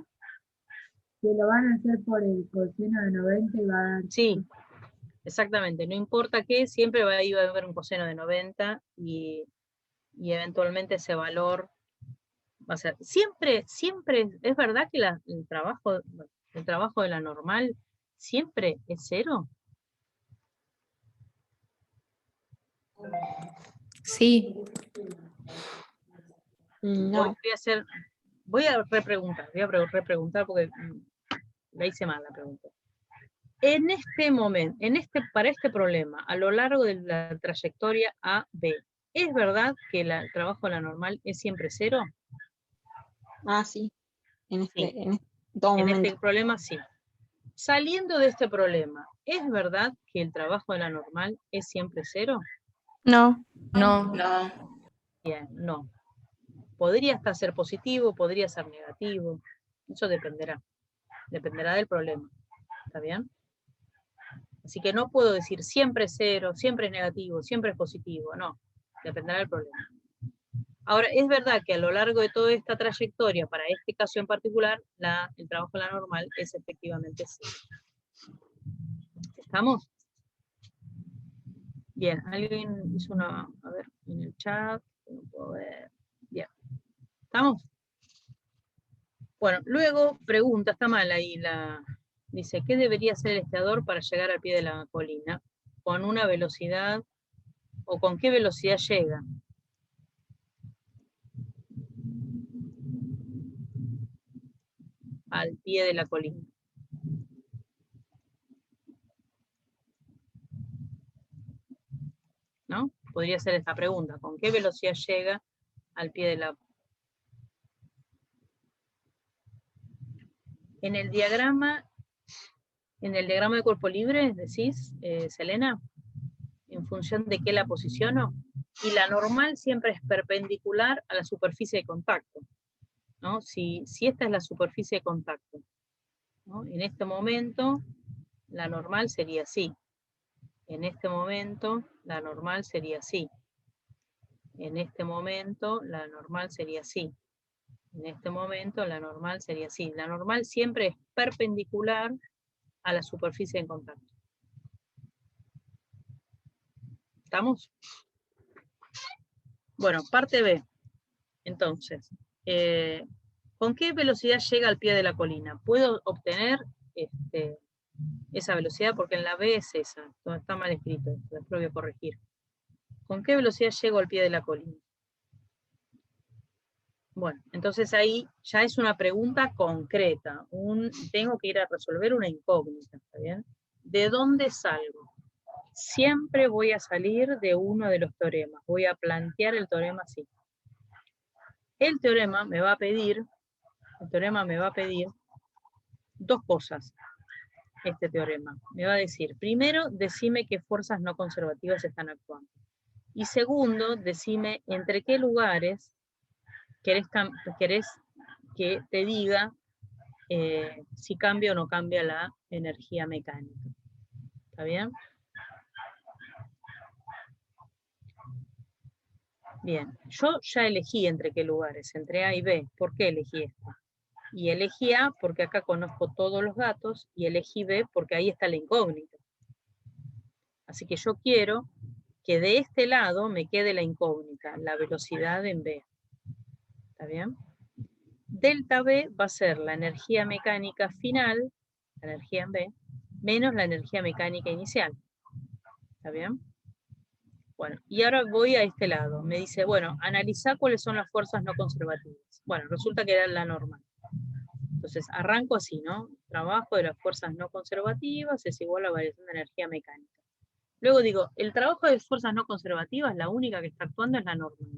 Que lo van a hacer por el coseno de 90 y va a dar... Sí, exactamente. No importa qué, siempre va a haber un coseno de 90 y eventualmente ese valor va a ser. Siempre, es verdad que el trabajo de la normal siempre es cero. Sí. No. Voy a repreguntar porque la hice mal la pregunta. En este momento, para este problema, a lo largo de la trayectoria A, B, ¿es verdad que el trabajo de la normal es siempre cero? Ah, sí. En Sí. todo En momento. este problema sí. Saliendo de este problema, ¿es verdad que el trabajo de la normal es siempre cero? No. Bien, no. Podría hasta ser positivo, podría ser negativo. Eso dependerá. Dependerá del problema. ¿Está bien? Así que no puedo decir siempre es cero, siempre es negativo, siempre es positivo. No. Dependerá del problema. Ahora, es verdad que a lo largo de toda esta trayectoria, para este caso en particular, el trabajo de la normal es efectivamente cero. ¿Estamos? Bien, alguien hizo una, a ver, en el chat, no puedo ver. Bien, ¿estamos? Bueno, luego pregunta, está mal ahí dice, ¿qué debería hacer el esquiador para llegar al pie de la colina? ¿Con una velocidad o con qué velocidad llega? Al pie de la colina. ¿No? Podría ser esta pregunta, ¿con qué velocidad llega al pie de la En el diagrama de cuerpo libre, decís, Selena, en función de qué la posiciono, y la normal siempre es perpendicular a la superficie de contacto, ¿no? Si esta es la superficie de contacto, ¿no? En este momento, la normal sería así. En este momento, la normal sería así. En este momento, la normal sería así. En este momento, la normal sería así. La normal siempre es perpendicular a la superficie de contacto. ¿Estamos? Bueno, parte B. Entonces, ¿con qué velocidad llega al pie de la colina? Puedo obtener esa velocidad porque en la B es esa. Está mal escrito, después lo voy a corregir. ¿Con qué velocidad llego al pie de la colina? Bueno, entonces ahí ya es una pregunta concreta. Tengo que ir a resolver una incógnita, ¿está bien? ¿De dónde salgo? Siempre voy a salir de uno de los teoremas. Voy a plantear el teorema así. El teorema me va a pedir dos cosas. Este teorema me va a decir, primero, decime qué fuerzas no conservativas están actuando. Y segundo, decime entre qué lugares querés que te diga si cambia o no cambia la energía mecánica. ¿Está bien? Bien, yo ya elegí entre qué lugares, entre A y B. ¿Por qué elegí esta? Y elegí A porque acá conozco todos los datos, y elegí B porque ahí está la incógnita. Así que yo quiero que de este lado me quede la incógnita, la velocidad en B. ¿Está bien? Delta B va a ser la energía mecánica final, la energía en B, menos la energía mecánica inicial. ¿Está bien? Bueno, y ahora voy a este lado. Me dice, bueno, analiza cuáles son las fuerzas no conservativas. Bueno, resulta que era la normal. Entonces, arranco así, ¿no? Trabajo de las fuerzas no conservativas es igual a la variación de energía mecánica. Luego digo, el trabajo de fuerzas no conservativas, la única que está actuando es la normal.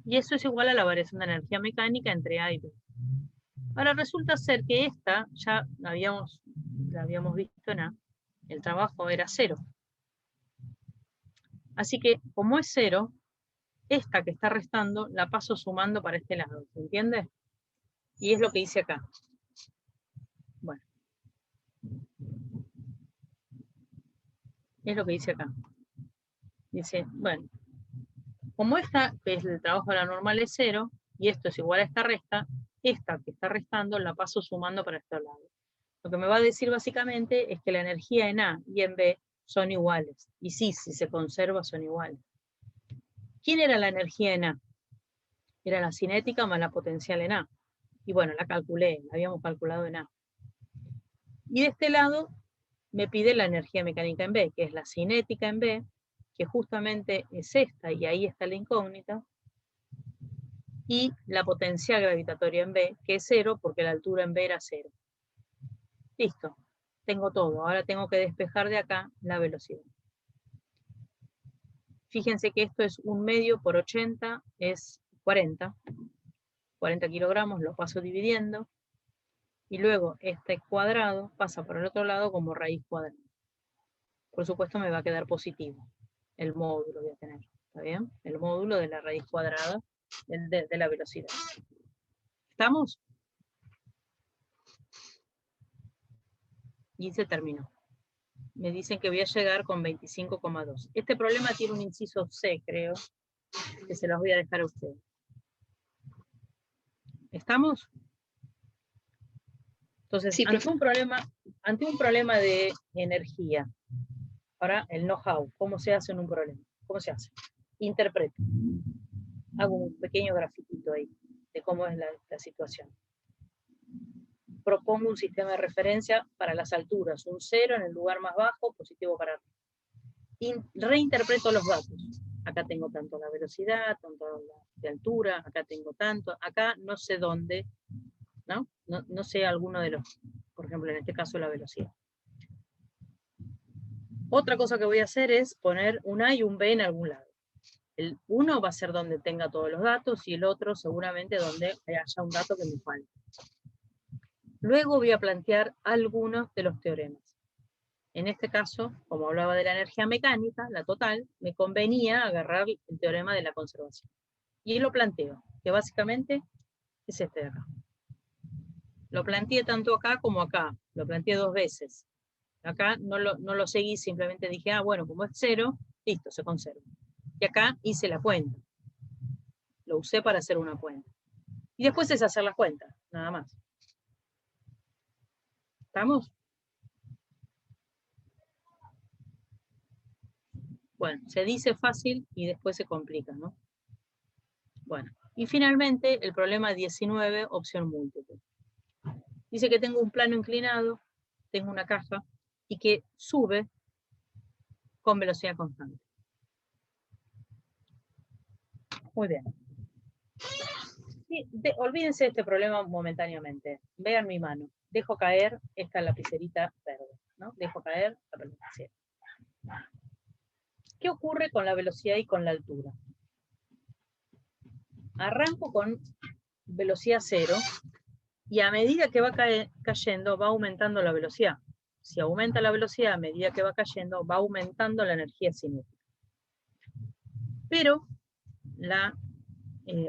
Y eso es igual a la variación de energía mecánica entre A y B. Ahora resulta ser que esta, ya la habíamos visto en A, el trabajo era 0. Así que, como es 0, esta que está restando la paso sumando para este lado, ¿se entiende? Y es lo que hice acá. Bueno. Es lo que dice acá. Dice, bueno, como esta, que es el trabajo de la normal, es 0, y esto es igual a esta resta, esta que está restando la paso sumando para este lado. Lo que me va a decir básicamente es que la energía en A y en B son iguales. Y sí, si se conserva son iguales. ¿Quién era la energía en A? Era la cinética más la potencial en A. Y bueno, la calculé, la habíamos calculado en A. Y de este lado me pide la energía mecánica en B, que es la cinética en B, que justamente es esta, y ahí está la incógnita, y la potencial gravitatoria en B, que es 0, porque la altura en B era 0. Listo, tengo todo. Ahora tengo que despejar de acá la velocidad. Fíjense que esto es 1 medio por 80, es 40. 40 kilogramos, lo paso dividiendo, y luego este cuadrado pasa por el otro lado como raíz cuadrada. Por supuesto me va a quedar positivo. El módulo voy a tener, ¿está bien? El módulo de la raíz cuadrada de la velocidad. ¿Estamos? Y se terminó. Me dicen que voy a llegar con 25,2. Este problema tiene un inciso C, creo, que se los voy a dejar a ustedes. ¿Estamos? Entonces, Sí, ante un problema de energía, ahora el know-how, ¿cómo se hace en un problema? ¿Cómo se hace? Interpreto. Hago un pequeño grafiquito ahí de cómo es la situación. Propongo un sistema de referencia para las alturas, un 0 en el lugar más bajo, positivo para arriba. Reinterpreto los datos. Acá tengo tanto la velocidad, tanto la de altura, acá tengo tanto, acá no sé dónde, ¿no? No sé alguno de los, por ejemplo, en este caso la velocidad. Otra cosa que voy a hacer es poner un A y un B en algún lado. El uno va a ser donde tenga todos los datos y el otro seguramente donde haya un dato que me falte. Luego voy a plantear algunos de los teoremas. En este caso, como hablaba de la energía mecánica, la total, me convenía agarrar el teorema de la conservación. Y lo planteo, que básicamente es este de acá. Lo planteé tanto acá como acá, lo planteé 2 veces. Acá no lo seguí, simplemente dije, ah, bueno, como es 0, listo, se conserva. Y acá hice la cuenta. Lo usé para hacer una cuenta. Y después es hacer la cuenta, nada más. ¿Estamos? Bueno, se dice fácil y después se complica, ¿no? Bueno, y finalmente el problema 19, opción múltiple. Dice que tengo un plano inclinado, tengo una caja, y que sube con velocidad constante. Muy bien. Olvídense de este problema momentáneamente. Vean mi mano. Dejo caer esta lapicerita verde, ¿no? Dejo caer la lapicera. ¿Qué ocurre con la velocidad y con la altura? Arranco con velocidad 0 y a medida que va cayendo va aumentando la velocidad. Si aumenta la velocidad a medida que va cayendo, va aumentando la energía cinética. Pero la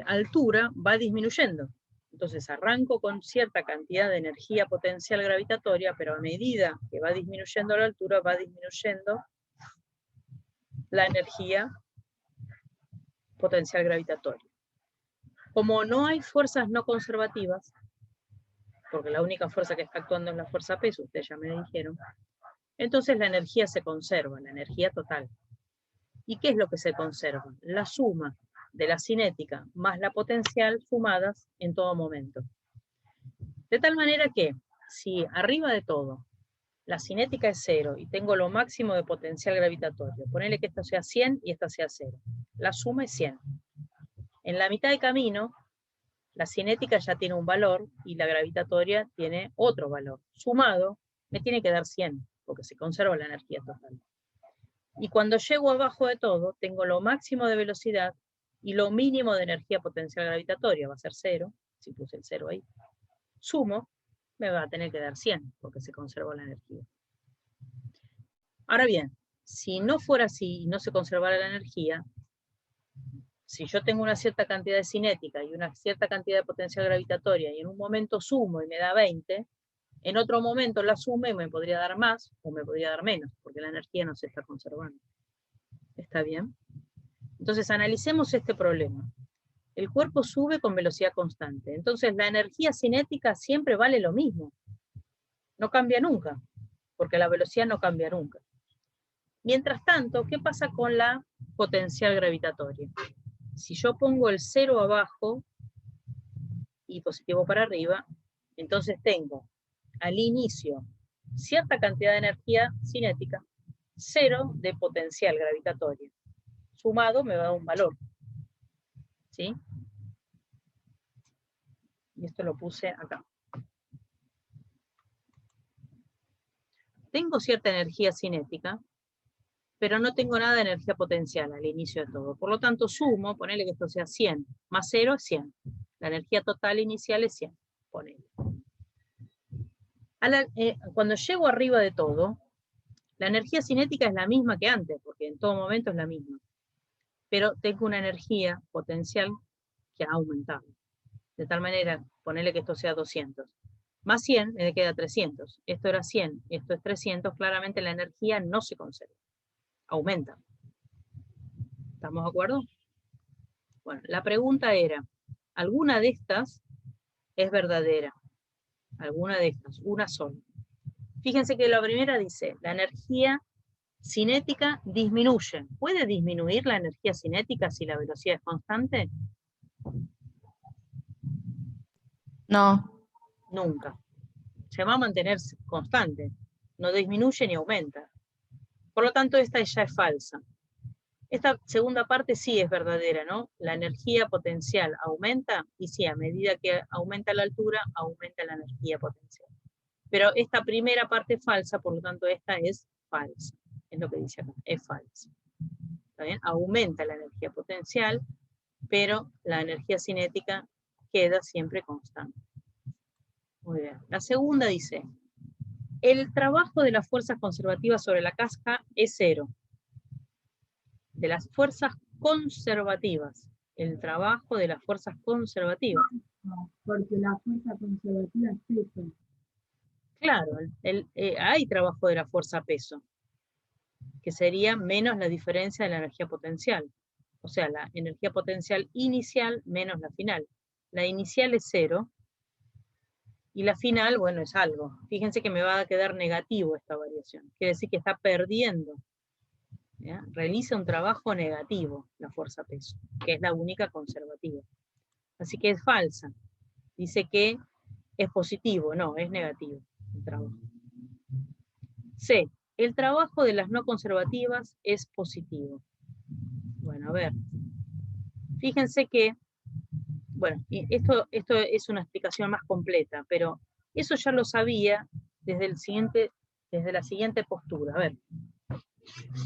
altura va disminuyendo. Entonces arranco con cierta cantidad de energía potencial gravitatoria, pero a medida que va disminuyendo la altura, va disminuyendo la energía potencial gravitatoria. Como no hay fuerzas no conservativas, porque la única fuerza que está actuando es la fuerza P, ustedes ya me dijeron, entonces la energía se conserva, la energía total. ¿Y qué es lo que se conserva? La suma de la cinética más la potencial sumadas en todo momento. De tal manera que, si arriba de todo la cinética es 0 y tengo lo máximo de potencial gravitatorio, ponele que esto sea 100 y esta sea 0. La suma es 100. En la mitad de camino, la cinética ya tiene un valor y la gravitatoria tiene otro valor. Sumado, me tiene que dar 100, porque se conserva la energía total. Y cuando llego abajo de todo, tengo lo máximo de velocidad y lo mínimo de energía potencial gravitatoria, va a ser 0, si puse el 0 ahí. Sumo, me va a tener que dar 100, porque se conservó la energía. Ahora bien, si no fuera así y no se conservara la energía, si yo tengo una cierta cantidad de cinética y una cierta cantidad de potencial gravitatoria y en un momento sumo y me da 20, en otro momento la sumo y me podría dar más o me podría dar menos, porque la energía no se está conservando. ¿Está bien? Entonces analicemos este problema. El cuerpo sube con velocidad constante, entonces la energía cinética siempre vale lo mismo. No cambia nunca, porque la velocidad no cambia nunca. Mientras tanto, ¿qué pasa con la potencial gravitatoria? Si yo pongo el 0 abajo y positivo para arriba, entonces tengo al inicio cierta cantidad de energía cinética, 0 de potencial gravitatoria. Sumado me va a dar un valor. ¿Sí? Y esto lo puse acá. Tengo cierta energía cinética, pero no tengo nada de energía potencial al inicio de todo. Por lo tanto, sumo, ponele que esto sea 100, más 0 es 100. La energía total inicial es 100, ponele. Cuando llego arriba de todo, la energía cinética es la misma que antes, porque en todo momento es la misma. Pero tengo una energía potencial que ha aumentado. De tal manera, ponele que esto sea 200. Más 100, me queda 300. Esto era 100, esto es 300. Claramente la energía no se conserva. Aumenta. ¿Estamos de acuerdo? Bueno, la pregunta era, ¿alguna de estas es verdadera? ¿Alguna de estas? Una sola. Fíjense que la primera dice, la energía cinética disminuye. ¿Puede disminuir la energía cinética si la velocidad es constante? No. Nunca. Se va a mantener constante. No disminuye ni aumenta. Por lo tanto, esta ya es falsa. Esta segunda parte sí es verdadera, ¿no? La energía potencial aumenta, y sí, a medida que aumenta la altura, aumenta la energía potencial. Pero esta primera parte es falsa, por lo tanto esta es falsa. Es lo que dice acá, es falsa. ¿Está bien? Aumenta la energía potencial, pero la energía cinética queda siempre constante. Muy bien. La segunda dice, el trabajo de las fuerzas conservativas sobre la casca es 0. De las fuerzas conservativas. El trabajo de las fuerzas conservativas. No, porque la fuerza conservativa es peso. Claro, hay trabajo de la fuerza peso, que sería menos la diferencia de la energía potencial. O sea, la energía potencial inicial menos la final. La inicial es 0, y la final, bueno, es algo. Fíjense que me va a quedar negativo esta variación. Quiere decir que está perdiendo. ¿Ya? Realiza un trabajo negativo la fuerza peso, que es la única conservativa. Así que es falsa. Dice que es positivo, no, es negativo el trabajo. C. El trabajo de las no conservativas es positivo. Bueno, a ver. Fíjense que, bueno, esto es una explicación más completa, pero eso ya lo sabía desde la siguiente postura. A ver.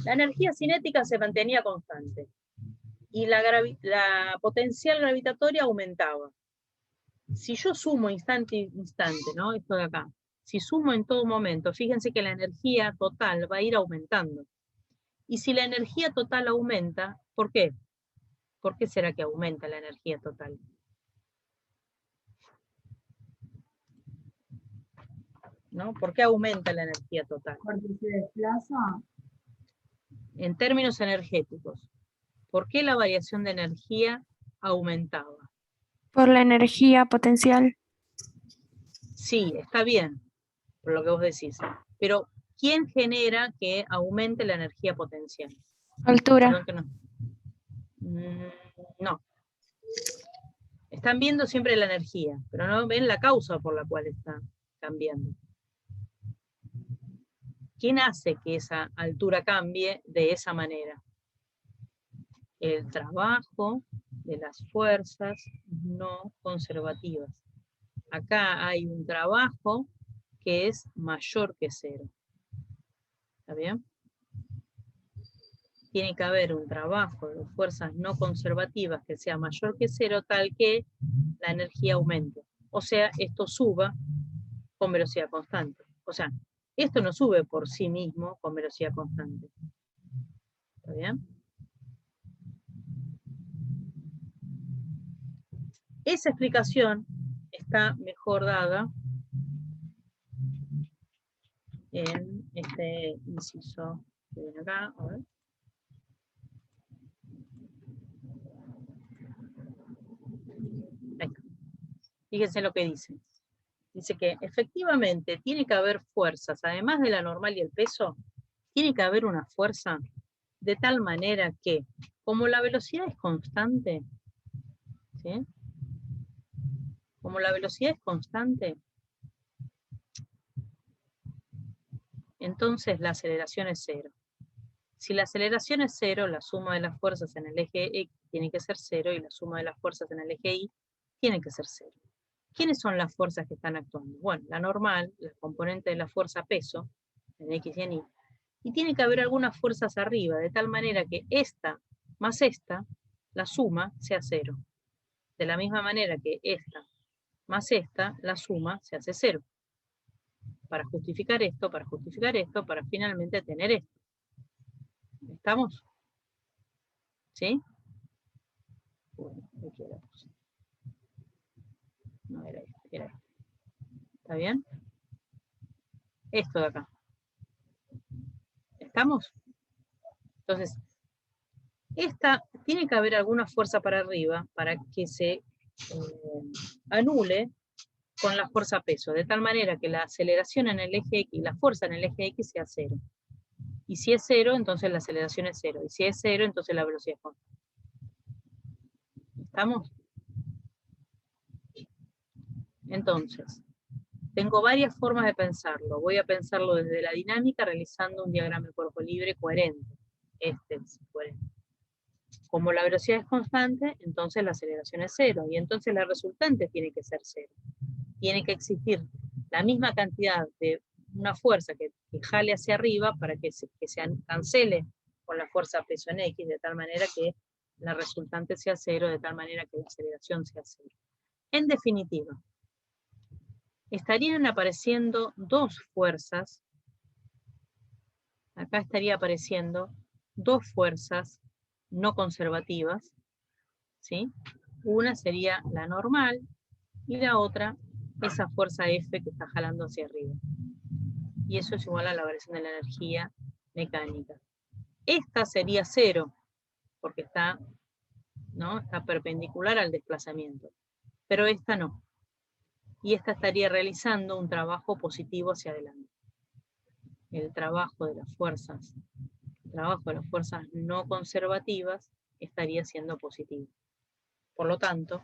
La energía cinética se mantenía constante y la potencial gravitatoria aumentaba. Si yo sumo instante, ¿no? Esto de acá. Si sumo en todo momento, fíjense que la energía total va a ir aumentando. Y si la energía total aumenta, ¿por qué? ¿Por qué será que aumenta la energía total? ¿No? ¿Por qué aumenta la energía total? Porque se desplaza. En términos energéticos, ¿por qué la variación de energía aumentaba? Por la energía potencial. Sí, está bien, por lo que vos decís. Pero, ¿quién genera que aumente la energía potencial? Altura. Perdón que no. No. Están viendo siempre la energía, pero no ven la causa por la cual está cambiando. ¿Quién hace que esa altura cambie de esa manera? El trabajo de las fuerzas no conservativas. Acá hay un trabajo que es mayor que 0. ¿Está bien? Tiene que haber un trabajo de fuerzas no conservativas que sea mayor que 0, tal que la energía aumente. O sea, esto suba con velocidad constante. O sea, esto no sube por sí mismo con velocidad constante. ¿Está bien? Esa explicación está mejor dada en este inciso que viene acá. A ver. Ahí está. Fíjense lo que dice. Dice que efectivamente tiene que haber fuerzas, además de la normal y el peso, tiene que haber una fuerza de tal manera que, como la velocidad es constante, ¿sí? Como la velocidad es constante, entonces la aceleración es 0. Si la aceleración es 0, la suma de las fuerzas en el eje X tiene que ser 0, y la suma de las fuerzas en el eje Y tiene que ser 0. ¿Quiénes son las fuerzas que están actuando? Bueno, la normal, la componente de la fuerza peso, en X y en Y, y tiene que haber algunas fuerzas arriba, de tal manera que esta más esta, la suma sea 0. De la misma manera que esta más esta, la suma se hace 0. Para justificar esto, para finalmente tener esto. ¿Estamos? ¿Sí? Bueno, aquí era. No era esto, era esto. ¿Está bien? Esto de acá. ¿Estamos? Entonces, tiene que haber alguna fuerza para arriba para que se anule con la fuerza peso, de tal manera que la aceleración en el eje X, la fuerza en el eje X sea 0. Y si es 0, entonces la aceleración es 0. Y si es 0, entonces la velocidad es constante. ¿Estamos? Entonces, tengo varias formas de pensarlo. Voy a pensarlo desde la dinámica, realizando un diagrama de cuerpo libre coherente. Este es coherente. Como la velocidad es constante, entonces la aceleración es 0. Y entonces la resultante tiene que ser 0. Tiene que existir la misma cantidad de una fuerza que jale hacia arriba para que se cancele con la fuerza peso en X, de tal manera que la resultante sea 0, de tal manera que la aceleración sea 0. En definitiva, estarían apareciendo dos fuerzas, acá estaría apareciendo dos fuerzas no conservativas, ¿sí? Una sería la normal y la otra, esa fuerza F que está jalando hacia arriba. Y eso es igual a la variación de la energía mecánica. Esta sería 0, porque está, ¿no? Está perpendicular al desplazamiento, pero esta no. Y esta estaría realizando un trabajo positivo hacia adelante. El trabajo de las fuerzas no conservativas estaría siendo positivo. Por lo tanto,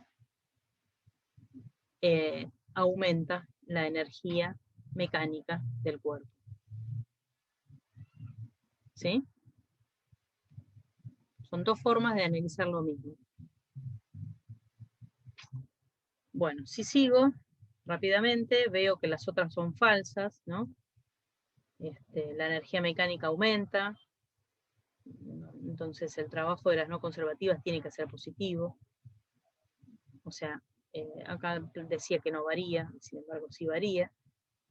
aumenta la energía mecánica del cuerpo. ¿Sí? Son dos formas de analizar lo mismo. Bueno, si sigo rápidamente, veo que las otras son falsas, ¿no? La energía mecánica aumenta, entonces el trabajo de las no conservativas tiene que ser positivo. O sea, acá decía que no varía, sin embargo sí varía.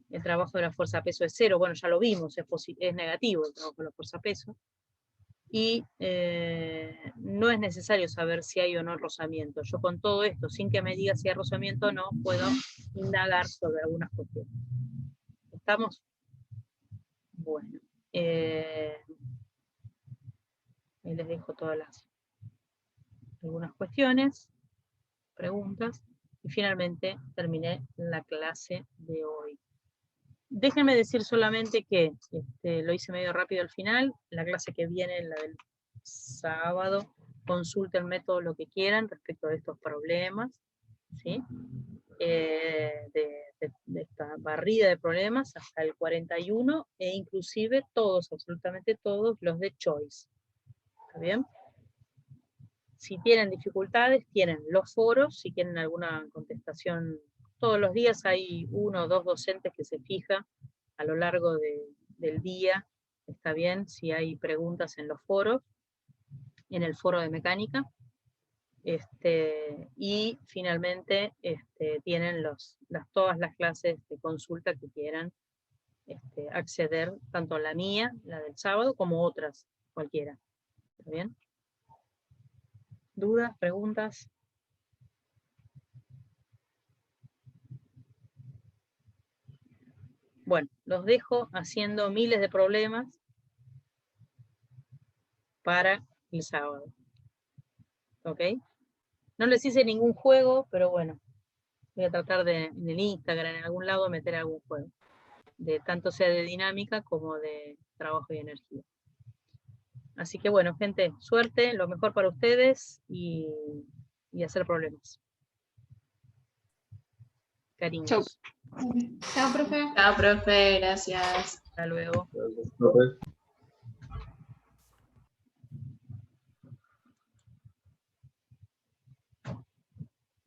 El trabajo de la fuerza peso es 0, bueno, ya lo vimos, es negativo el trabajo de la fuerza peso. Y no es necesario saber si hay o no rozamiento. Yo con todo esto, sin que me diga si hay rozamiento o no, puedo indagar sobre algunas cuestiones. ¿Estamos? Bueno. Ahí les dejo todas algunas cuestiones, preguntas, y finalmente terminé la clase de hoy. Déjenme decir solamente que lo hice medio rápido al final. La clase que viene, la del sábado, consúltenme todo lo que quieran respecto a estos problemas, ¿sí? De esta barrida de problemas hasta el 41, e inclusive todos, absolutamente todos, los de choice. ¿Está bien? Si tienen dificultades, tienen los foros, si quieren alguna contestación. Todos los días hay 1 o 2 docentes que se fijan a lo largo del día. Está bien si hay preguntas en los foros, en el foro de mecánica. Y finalmente tienen todas las clases de consulta que quieran acceder, tanto a la mía, la del sábado, como otras, cualquiera. ¿Está bien? ¿Dudas? ¿Preguntas? Bueno, los dejo haciendo miles de problemas para el sábado. ¿Ok? No les hice ningún juego, pero bueno, voy a tratar en el Instagram, en algún lado, meter algún juego. Tanto sea de dinámica como de trabajo y energía. Así que bueno, gente, suerte, lo mejor para ustedes y hacer problemas. Cariños. Chau. Chao, profe. Chao, profe, gracias. Hasta luego. Profe.